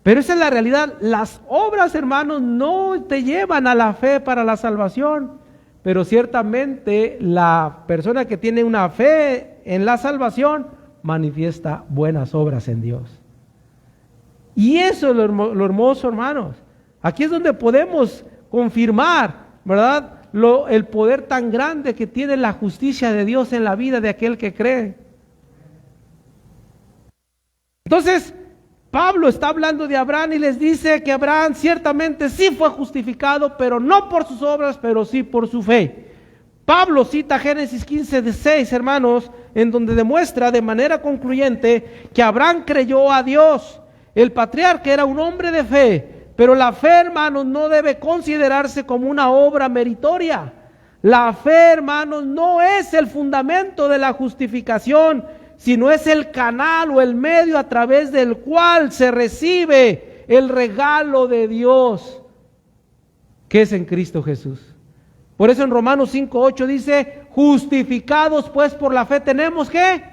Pero esa es la realidad. Las obras, hermanos, no te llevan a la fe para la salvación. Pero ciertamente la persona que tiene una fe en la salvación manifiesta buenas obras en Dios. Y eso es lo hermoso, hermanos. Aquí es donde podemos confirmar, ¿verdad?, el poder tan grande que tiene la justicia de Dios en la vida de aquel que cree. Entonces, Pablo está hablando de Abraham y les dice que Abraham ciertamente sí fue justificado, pero no por sus obras, pero sí por su fe. Pablo cita Génesis 15:6, hermanos, en donde demuestra de manera concluyente que Abraham creyó a Dios. El patriarca era un hombre de fe, pero la fe, hermanos, no debe considerarse como una obra meritoria. La fe, hermanos, no es el fundamento de la justificación, sino es el canal o el medio a través del cual se recibe el regalo de Dios, que es en Cristo Jesús. Por eso en Romanos 5:8 dice, justificados pues por la fe tenemos ¿qué?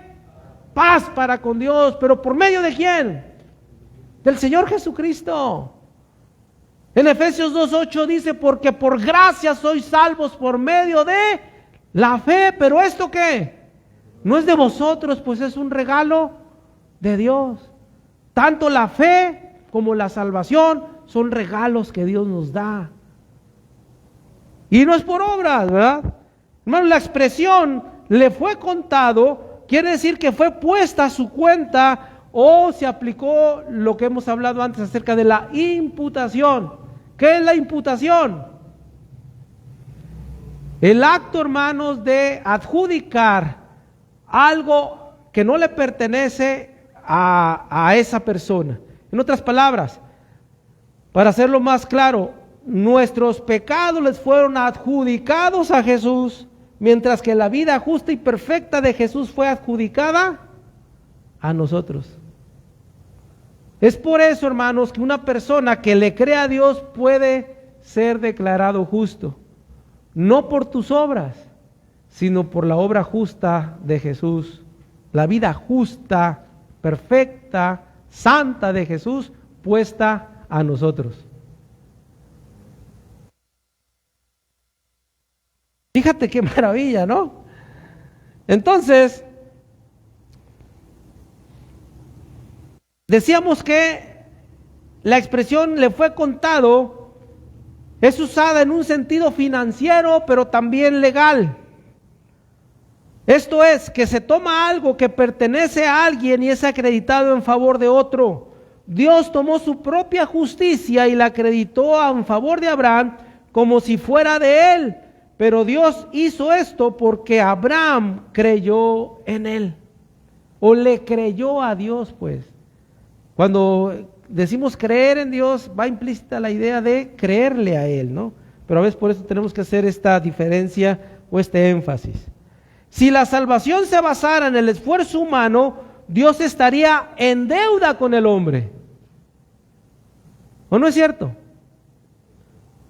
Paz para con Dios. ¿Pero por medio de quién? del Señor Jesucristo. En Efesios 2:8 dice, porque por gracia sois salvos por medio de la fe. ¿Pero esto qué? No es de vosotros, pues es un regalo de Dios. Tanto la fe como la salvación son regalos que Dios nos da. Y no es por obras, ¿verdad? Hermano, la expresión le fue contado, quiere decir que fue puesta a su cuenta o se aplicó lo que hemos hablado antes acerca de la imputación. ¿Qué es la imputación? El acto, hermanos, de adjudicar algo que no le pertenece a esa persona. En otras palabras, para hacerlo más claro, nuestros pecados les fueron adjudicados a Jesús, mientras que la vida justa y perfecta de Jesús fue adjudicada a nosotros. Es por eso, hermanos, que una persona que le cree a Dios puede ser declarado justo, no por tus obras, sino por la obra justa de Jesús. La vida justa, perfecta, santa de Jesús puesta a nosotros. Fíjate qué maravilla, ¿no? Entonces, decíamos que la expresión le fue contado es usada en un sentido financiero, pero también legal. Esto es, que se toma algo que pertenece a alguien y es acreditado en favor de otro. Dios tomó su propia justicia y la acreditó en favor de Abraham como si fuera de él. Pero Dios hizo esto porque Abraham creyó en él, o le creyó a Dios, pues. Cuando decimos creer en Dios, va implícita la idea de creerle a él, ¿no? Pero a veces por eso tenemos que hacer esta diferencia o este énfasis. Si la salvación se basara en el esfuerzo humano, Dios estaría en deuda con el hombre. ¿O no es cierto?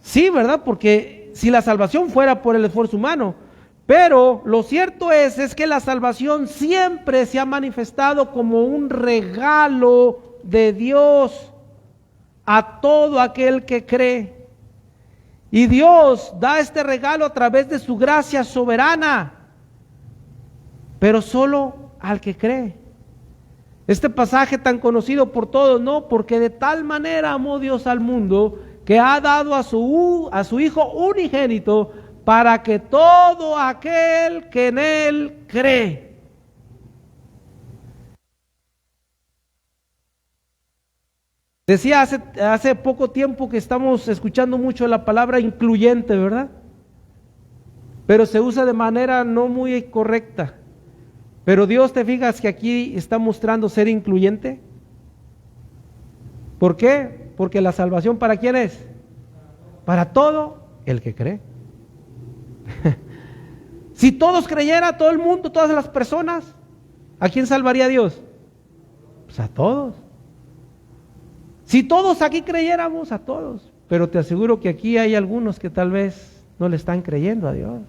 Sí, ¿verdad? Porque si la salvación fuera por el esfuerzo humano, pero lo cierto es que la salvación siempre se ha manifestado como un regalo de Dios a todo aquel que cree. Y Dios da este regalo a través de su gracia soberana, pero solo al que cree. Este pasaje tan conocido por todos, ¿no? Porque de tal manera amó Dios al mundo que ha dado a su Hijo unigénito para que todo aquel que en Él cree. Decía hace poco tiempo que estamos escuchando mucho la palabra incluyente, ¿verdad? Pero se usa de manera no muy correcta. Pero Dios, ¿te fijas que aquí está mostrando ser incluyente? ¿Por qué? Porque la salvación, ¿para quién es? Para todo el que cree. Si todos creyera, todo el mundo, todas las personas, ¿a quién salvaría Dios? Pues a todos. Si todos aquí creyéramos, a todos. Pero te aseguro que aquí hay algunos que tal vez no le están creyendo a Dios.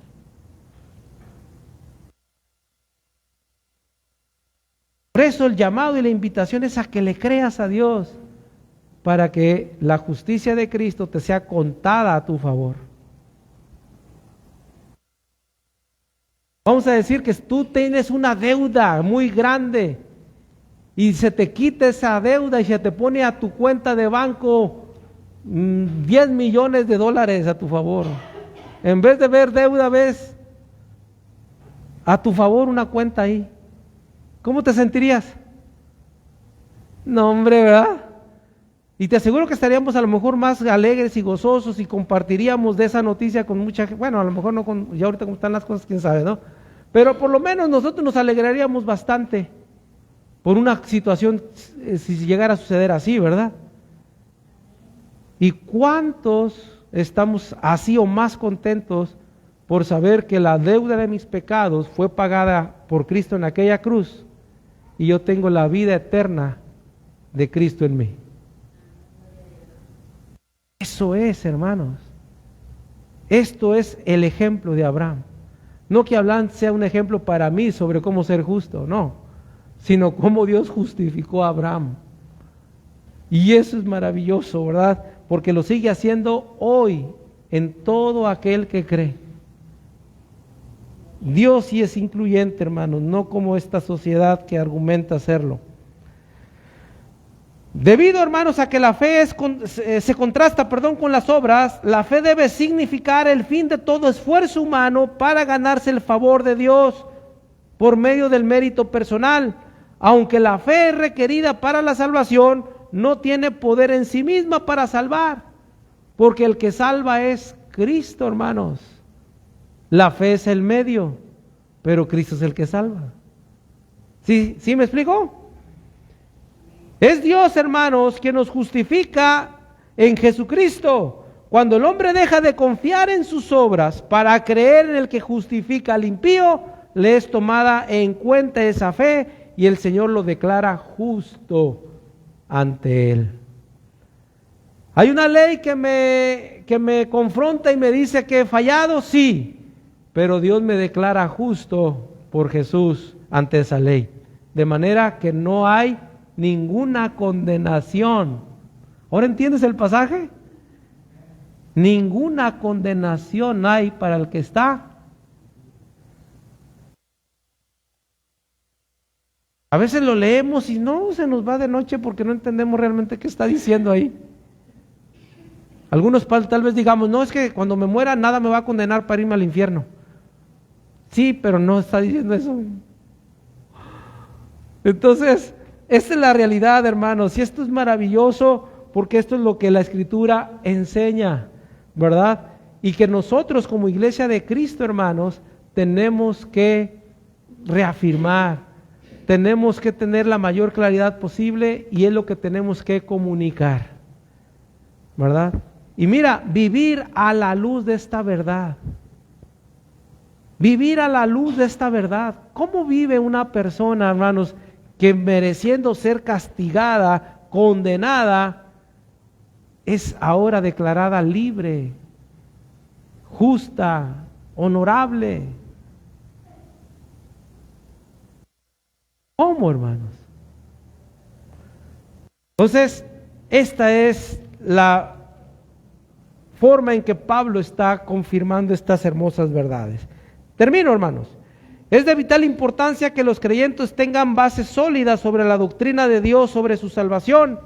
Por eso el llamado y la invitación es a que le creas a Dios, para que la justicia de Cristo te sea contada a tu favor. Vamos a decir que tú tienes una deuda muy grande y se te quita esa deuda y se te pone a tu cuenta de banco 10 millones de dólares a tu favor. En vez de ver deuda, ves a tu favor una cuenta ahí. ¿Cómo te sentirías? No, hombre, ¿verdad? Y te aseguro que estaríamos a lo mejor más alegres y gozosos y compartiríamos de esa noticia con mucha gente. Bueno, a lo mejor no ya ahorita como están las cosas, quién sabe, ¿no? Pero por lo menos nosotros nos alegraríamos bastante por una situación, si llegara a suceder así, ¿verdad? ¿Y cuántos estamos así o más contentos por saber que la deuda de mis pecados fue pagada por Cristo en aquella cruz y yo tengo la vida eterna de Cristo en mí? Eso es, hermanos. Esto es el ejemplo de Abraham. No que Abraham sea un ejemplo para mí sobre cómo ser justo, no, sino cómo Dios justificó a Abraham. Y eso es maravilloso, ¿verdad? Porque lo sigue haciendo hoy en todo aquel que cree. Dios sí es incluyente, hermanos, no como esta sociedad que argumenta hacerlo. Debido, hermanos, a que la fe se contrasta con las obras, la fe debe significar el fin de todo esfuerzo humano para ganarse el favor de Dios por medio del mérito personal. Aunque la fe es requerida para la salvación, no tiene poder en sí misma para salvar, porque el que salva es Cristo, hermanos. La fe es el medio, pero Cristo es el que salva. ¿Sí me explico? Es Dios, hermanos, quien nos justifica en Jesucristo. Cuando el hombre deja de confiar en sus obras para creer en el que justifica al impío, le es tomada en cuenta esa fe y el Señor lo declara justo ante él. Hay una ley que me confronta y me dice que he fallado, sí, pero Dios me declara justo por Jesús ante esa ley. De manera que no hay ninguna condenación. ¿Ahora entiendes el pasaje? Ninguna condenación hay para el que está. A veces lo leemos y no se nos va de noche porque no entendemos realmente qué está diciendo ahí. Algunos tal vez digamos, no, es que cuando me muera nada me va a condenar para irme al infierno. Sí, pero no está diciendo eso. Entonces, esta es la realidad, hermanos, y esto es maravilloso porque esto es lo que la Escritura enseña, ¿verdad? Y que nosotros como iglesia de Cristo, hermanos, tenemos que reafirmar, tenemos que tener la mayor claridad posible y es lo que tenemos que comunicar, ¿verdad? Y mira, vivir a la luz de esta verdad. Vivir a la luz de esta verdad. ¿Cómo vive una persona, hermanos, que mereciendo ser castigada, condenada, es ahora declarada libre, justa, honorable? ¿Cómo, hermanos? Entonces, esta es la forma en que Pablo está confirmando estas hermosas verdades. Termino, hermanos. Es de vital importancia que los creyentes tengan bases sólidas sobre la doctrina de Dios, sobre su salvación.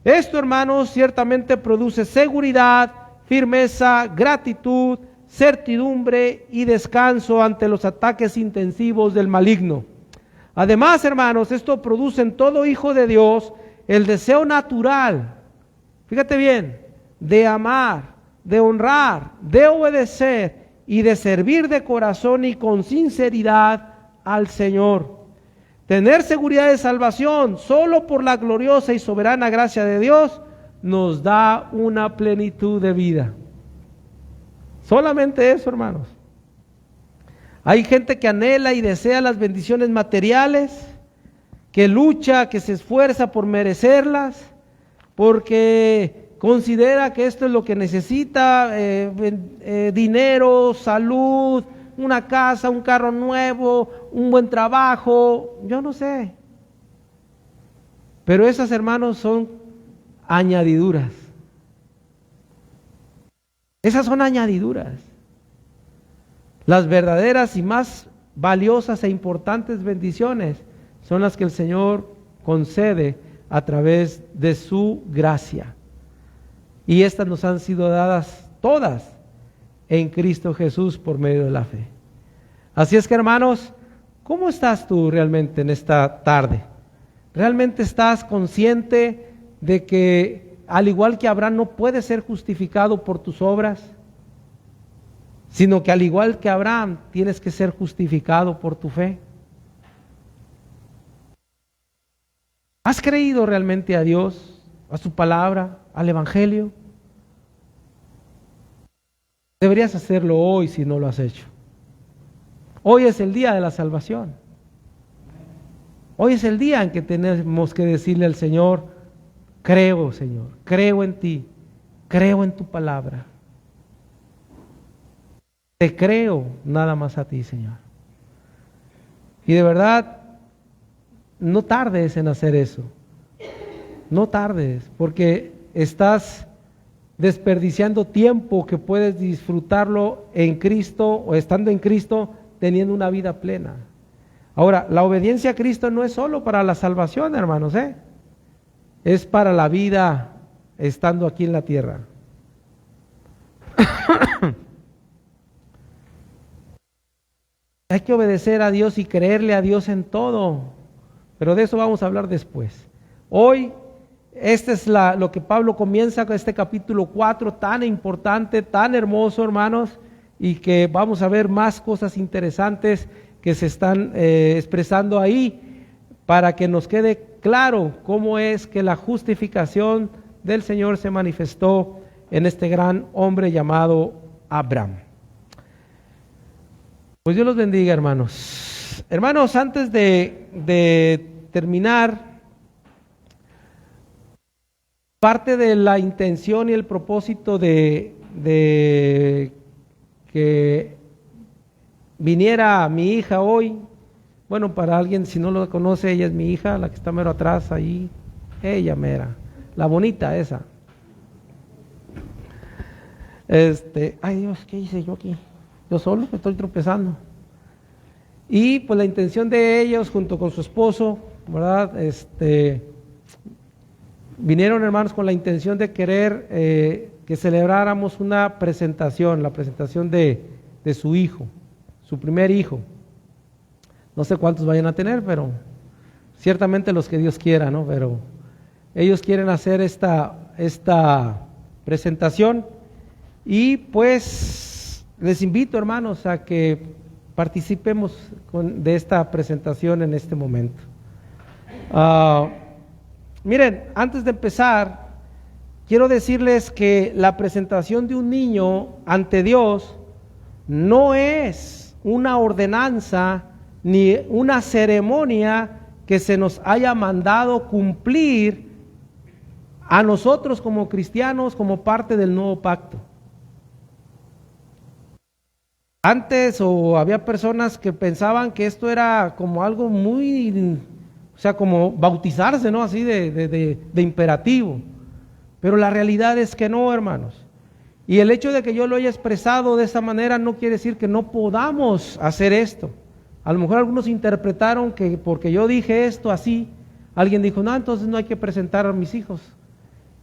Esto, hermanos, ciertamente produce seguridad, firmeza, gratitud, certidumbre y descanso ante los ataques intensivos del maligno. Además, hermanos, esto produce en todo hijo de Dios el deseo natural, fíjate bien, de amar, de honrar, de obedecer y de servir de corazón y con sinceridad al Señor. Tener seguridad de salvación solo por la gloriosa y soberana gracia de Dios nos da una plenitud de vida. Solamente eso, hermanos. Hay gente que anhela y desea las bendiciones materiales, que lucha, que se esfuerza por merecerlas, porque considera que esto es lo que necesita, dinero, salud, una casa, un carro nuevo, un buen trabajo, yo no sé. Pero esas, hermanos, son añadiduras. Esas son añadiduras. Las verdaderas y más valiosas e importantes bendiciones son las que el Señor concede a través de su gracia. Y estas nos han sido dadas todas en Cristo Jesús por medio de la fe. Así es que, hermanos, ¿cómo estás tú realmente en esta tarde? ¿Realmente estás consciente de que, al igual que Abraham, no puedes ser justificado por tus obras? Sino que al igual que Abraham, tienes que ser justificado por tu fe. ¿Has creído realmente a Dios, a su palabra, al Evangelio? Deberías hacerlo hoy si no lo has hecho. Hoy es el día de la salvación. Hoy es el día en que tenemos que decirle al Señor: creo, Señor, creo en ti, creo en tu palabra. Te creo nada más a ti, Señor. Y de verdad, no tardes en hacer eso. no tardes, porque estás desperdiciando tiempo que puedes disfrutarlo en Cristo o estando en Cristo teniendo una vida plena. Ahora, la obediencia a Cristo no es solo para la salvación, hermanos, es para la vida estando aquí en la tierra. Hay que obedecer a Dios y creerle a Dios en todo, pero de eso vamos a hablar después. Hoy, este es lo que Pablo comienza con este capítulo 4, tan importante, tan hermoso, hermanos, y que vamos a ver más cosas interesantes que se están expresando ahí, para que nos quede claro cómo es que la justificación del Señor se manifestó en este gran hombre llamado Abraham. Pues Dios los bendiga, hermanos. Hermanos, antes de terminar, parte de la intención y el propósito de que viniera mi hija hoy, bueno, para alguien si no lo conoce, ella es mi hija, la que está mero atrás ahí, ella mera, la bonita esa. Ay Dios, ¿qué hice yo aquí? Yo solo me estoy tropezando. Y pues la intención de ellos junto con su esposo, ¿verdad? Vinieron, hermanos, con la intención de querer que celebráramos una presentación, la presentación de su hijo, su primer hijo. No sé cuántos vayan a tener, pero ciertamente los que Dios quiera, ¿no? Pero ellos quieren hacer esta presentación y pues les invito, hermanos, a que participemos de esta presentación en este momento. Miren, antes de empezar, quiero decirles que la presentación de un niño ante Dios no es una ordenanza ni una ceremonia que se nos haya mandado cumplir a nosotros como cristianos como parte del nuevo pacto. Antes había personas que pensaban que esto era como algo muy, o sea, como bautizarse, ¿no? Así de imperativo. Pero la realidad es que no, hermanos. Y el hecho de que yo lo haya expresado de esa manera no quiere decir que no podamos hacer esto. A lo mejor algunos interpretaron que porque yo dije esto así, alguien dijo, no, entonces no hay que presentar a mis hijos.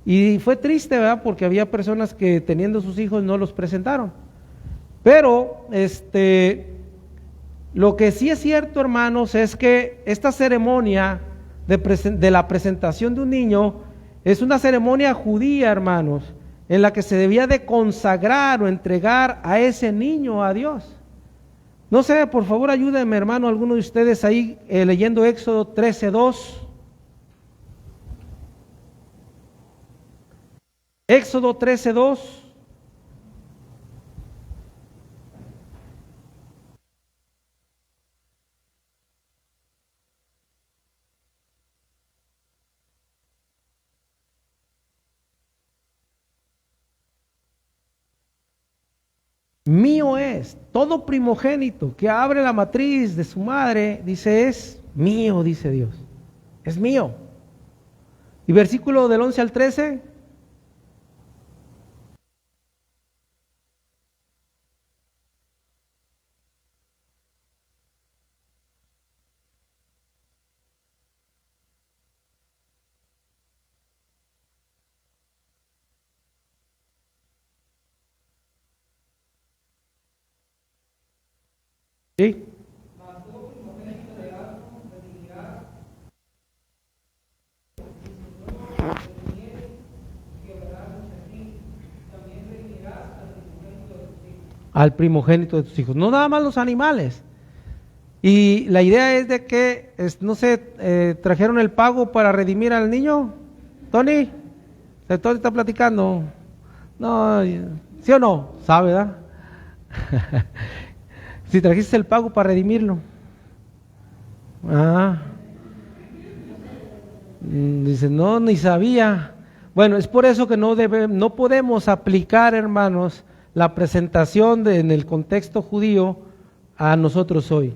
Y fue triste, ¿verdad? Porque había personas que teniendo sus hijos no los presentaron. Pero lo que sí es cierto, hermanos, es que esta ceremonia de la presentación de un niño es una ceremonia judía, hermanos, en la que se debía de consagrar o entregar a ese niño a Dios. No sé, por favor ayúdenme, hermano, alguno de ustedes ahí leyendo Éxodo 13:2. Éxodo 13:2. Mío es, todo primogénito que abre la matriz de su madre, dice, es mío, dice Dios, es mío. Y versículo del 11 al 13. ¿Sí? Al primogénito de tus hijos, no nada más los animales. Y la idea es de que, no sé, trajeron el pago para redimir al niño. Tony, Tony está platicando. No, ¿sí o no? ¿Sabe, verdad? Si trajiste el pago para redimirlo. Dice, no, ni sabía. Bueno, es por eso que no podemos aplicar, hermanos, la presentación en el contexto judío a nosotros hoy.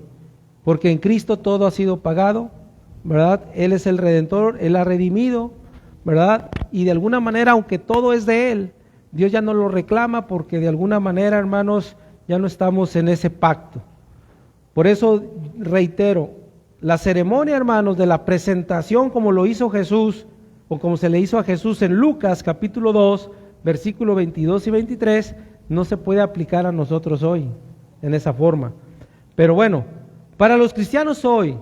Porque en Cristo todo ha sido pagado, ¿verdad? Él es el Redentor, Él ha redimido ¿verdad? Y de alguna manera, aunque todo es de Él, Dios ya no lo reclama porque de alguna manera, hermanos, ya no estamos en ese pacto. Por eso reitero, la ceremonia, hermanos, de la presentación como lo hizo Jesús, o como se le hizo a Jesús en Lucas capítulo 2, versículos 22 y 23, no se puede aplicar a nosotros hoy en esa forma. Pero bueno, para los cristianos hoy,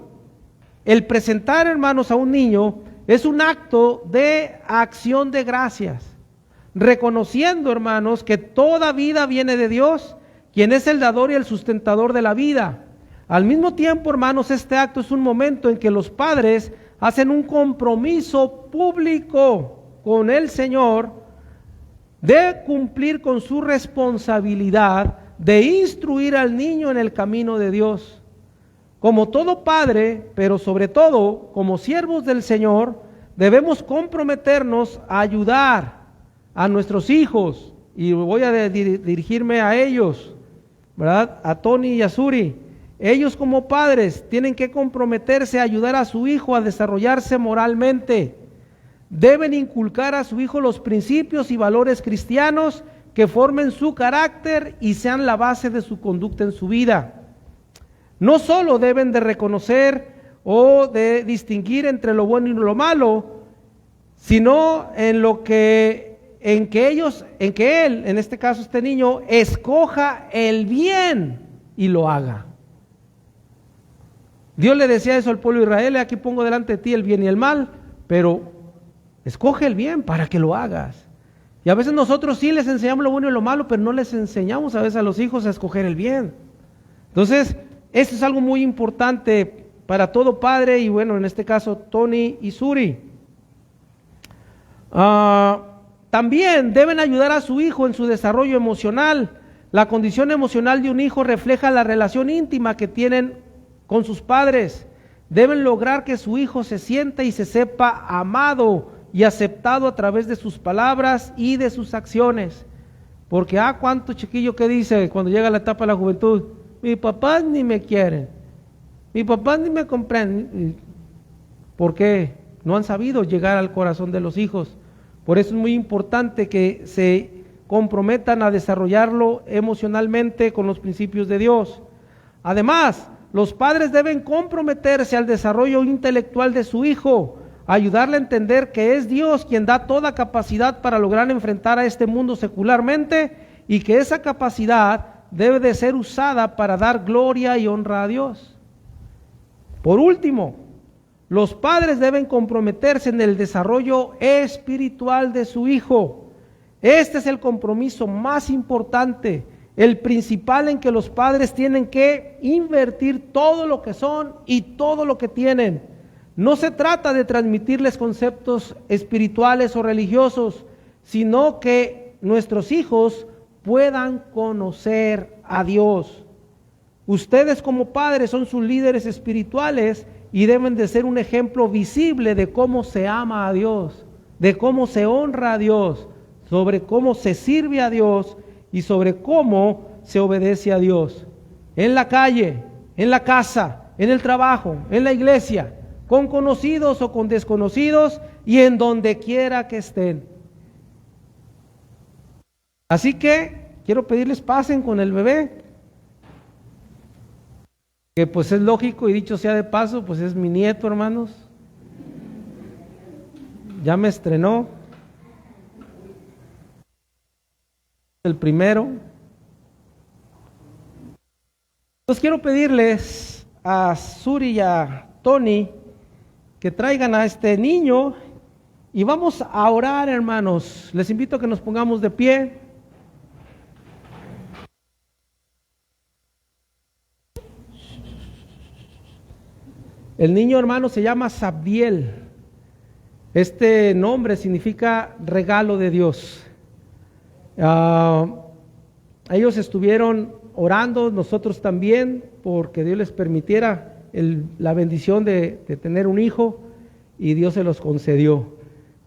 el presentar, hermanos, a un niño es un acto de acción de gracias, reconociendo, hermanos, que toda vida viene de Dios, quien es el dador y el sustentador de la vida. Al mismo tiempo, hermanos, este acto es un momento en que los padres hacen un compromiso público con el Señor de cumplir con su responsabilidad de instruir al niño en el camino de Dios. Como todo padre, pero sobre todo como siervos del Señor, debemos comprometernos a ayudar a nuestros hijos, y voy a dirigirme a ellos, ¿verdad? A Tony y a Suri. Ellos como padres tienen que comprometerse a ayudar a su hijo a desarrollarse moralmente. Deben inculcar a su hijo los principios y valores cristianos que formen su carácter y sean la base de su conducta en su vida. No solo deben de reconocer o de distinguir entre lo bueno y lo malo, sino en que él, en este caso este niño, escoja el bien y lo haga. Dios le decía eso al pueblo de Israel: aquí pongo delante de ti el bien y el mal, pero escoge el bien para que lo hagas. Y a veces nosotros sí les enseñamos lo bueno y lo malo, pero no les enseñamos a veces a los hijos a escoger el bien. Entonces, esto es algo muy importante para todo padre, y bueno, en este caso Tony y Suri. También deben ayudar a su hijo en su desarrollo emocional. La condición emocional de un hijo refleja la relación íntima que tienen con sus padres. Deben lograr que su hijo se sienta y se sepa amado y aceptado a través de sus palabras y de sus acciones. Porque cuánto chiquillo que dice cuando llega la etapa de la juventud: mi papá ni me quiere, mi papá ni me comprende. ¿Por qué? No han sabido llegar al corazón de los hijos. Por eso es muy importante que se comprometan a desarrollarlo emocionalmente con los principios de Dios. Además, los padres deben comprometerse al desarrollo intelectual de su hijo, ayudarle a entender que es Dios quien da toda capacidad para lograr enfrentar a este mundo secularmente, y que esa capacidad debe de ser usada para dar gloria y honra a Dios. Por último, los padres deben comprometerse en el desarrollo espiritual de su hijo. Este es el compromiso más importante, el principal, en que los padres tienen que invertir todo lo que son y todo lo que tienen. No se trata de transmitirles conceptos espirituales o religiosos, sino que nuestros hijos puedan conocer a Dios. Ustedes como padres son sus líderes espirituales y deben de ser un ejemplo visible de cómo se ama a Dios, de cómo se honra a Dios, sobre cómo se sirve a Dios y sobre cómo se obedece a Dios. En la calle, en la casa, en el trabajo, en la iglesia, con conocidos o con desconocidos, y en donde quiera que estén. Así que quiero pedirles pasen con el bebé, que pues es lógico, y dicho sea de paso, pues es mi nieto, hermanos. Ya me estrenó el primero. Entonces quiero pedirles a Suri y a Tony que traigan a este niño y vamos a orar, hermanos. Les invito a que nos pongamos de pie. El niño, hermano, se llama Sabdiel. Este nombre significa regalo de Dios. Ellos estuvieron orando, nosotros también, porque Dios les permitiera la bendición de tener un hijo, y Dios se los concedió.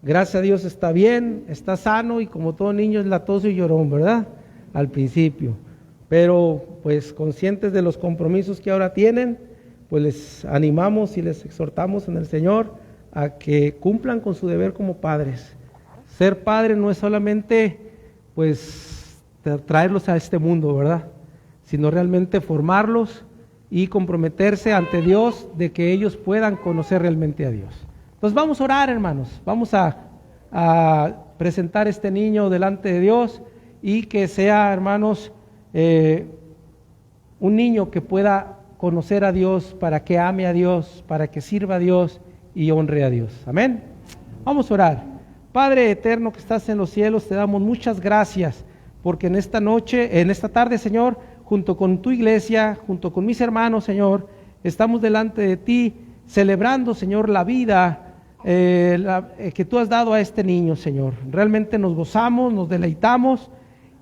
Gracias a Dios está bien, está sano, y como todo niño es latoso y llorón, ¿verdad? Al principio. Pero pues conscientes de los compromisos que ahora tienen, pues les animamos y les exhortamos en el Señor a que cumplan con su deber como padres. Ser padre no es solamente pues traerlos a este mundo, ¿verdad? Sino realmente formarlos y comprometerse ante Dios de que ellos puedan conocer realmente a Dios. Entonces vamos a orar, hermanos, vamos a presentar este niño delante de Dios y que sea, hermanos, un niño que pueda conocer a Dios, para que ame a Dios, para que sirva a Dios y honre a Dios. Amén. Vamos a orar. Padre eterno que estás en los cielos, te damos muchas gracias porque en esta tarde, Señor, junto con tu iglesia, junto con mis hermanos, Señor, estamos delante de ti celebrando, Señor, la vida que tú has dado a este niño, Señor. Realmente nos gozamos, nos deleitamos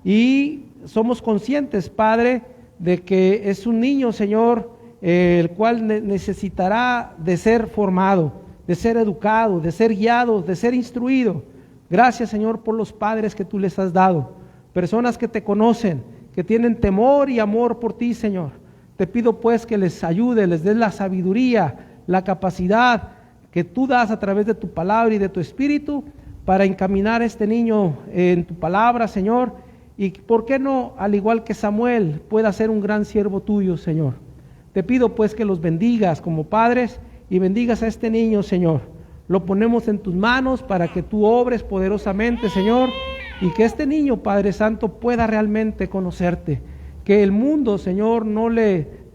y somos conscientes, Padre, de que es un niño, Señor, el cual necesitará de ser formado, de ser educado, de ser guiado, de ser instruido. Gracias, Señor, por los padres que tú les has dado, personas que te conocen, que tienen temor y amor por ti, Señor. Te pido pues que les ayude, les des la sabiduría, la capacidad que tú das a través de tu palabra y de tu espíritu para encaminar a este niño en tu palabra, Señor. Y por qué no, al igual que Samuel, pueda ser un gran siervo tuyo, Señor. Te pido pues que los bendigas como padres y bendigas a este niño, Señor. Lo ponemos en tus manos para que tú obres poderosamente, Señor, y que este niño, Padre Santo, pueda realmente conocerte. Que el mundo, Señor, no le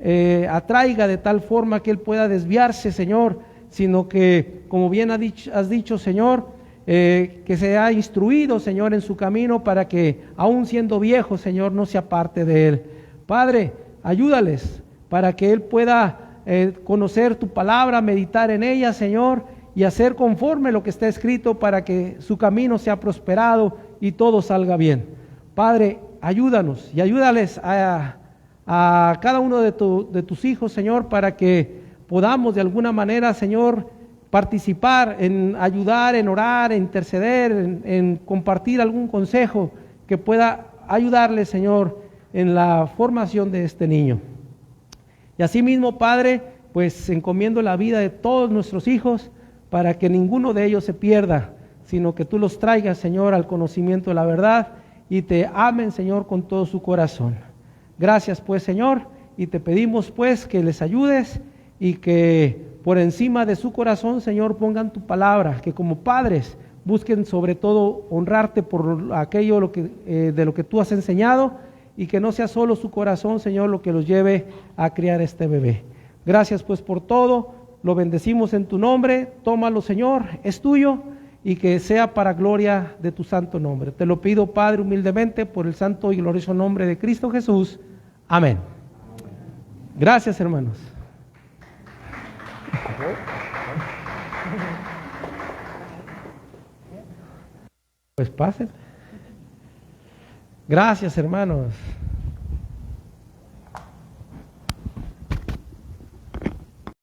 atraiga de tal forma que él pueda desviarse, Señor, sino que, como bien has dicho, Señor, que sea instruido, Señor, en su camino para que, aun siendo viejo, Señor, no se aparte de él. Padre, ayúdales para que él pueda conocer tu palabra, meditar en ella, Señor, y hacer conforme lo que está escrito para que su camino sea prosperado y todo salga bien. Padre, ayúdanos y ayúdales a cada uno de tus hijos, Señor, para que podamos de alguna manera, Señor, participar en ayudar, en orar, en interceder, en compartir algún consejo que pueda ayudarle, Señor, en la formación de este niño. Y asimismo, Padre, pues encomiendo la vida de todos nuestros hijos para que ninguno de ellos se pierda, sino que tú los traigas, Señor, al conocimiento de la verdad y te amen, Señor, con todo su corazón. Gracias, pues, Señor, y te pedimos, pues, que les ayudes y que por encima de su corazón, Señor, pongan tu palabra, que como padres busquen sobre todo honrarte por aquello de lo que tú has enseñado, y que no sea solo su corazón, Señor, lo que los lleve a criar este bebé. Gracias pues por todo, lo bendecimos en tu nombre, tómalo, Señor, es tuyo, y que sea para gloria de tu santo nombre. Te lo pido, Padre, humildemente, por el santo y glorioso nombre de Cristo Jesús. Amén. Gracias, hermanos. Pues pasen. Gracias, hermanos.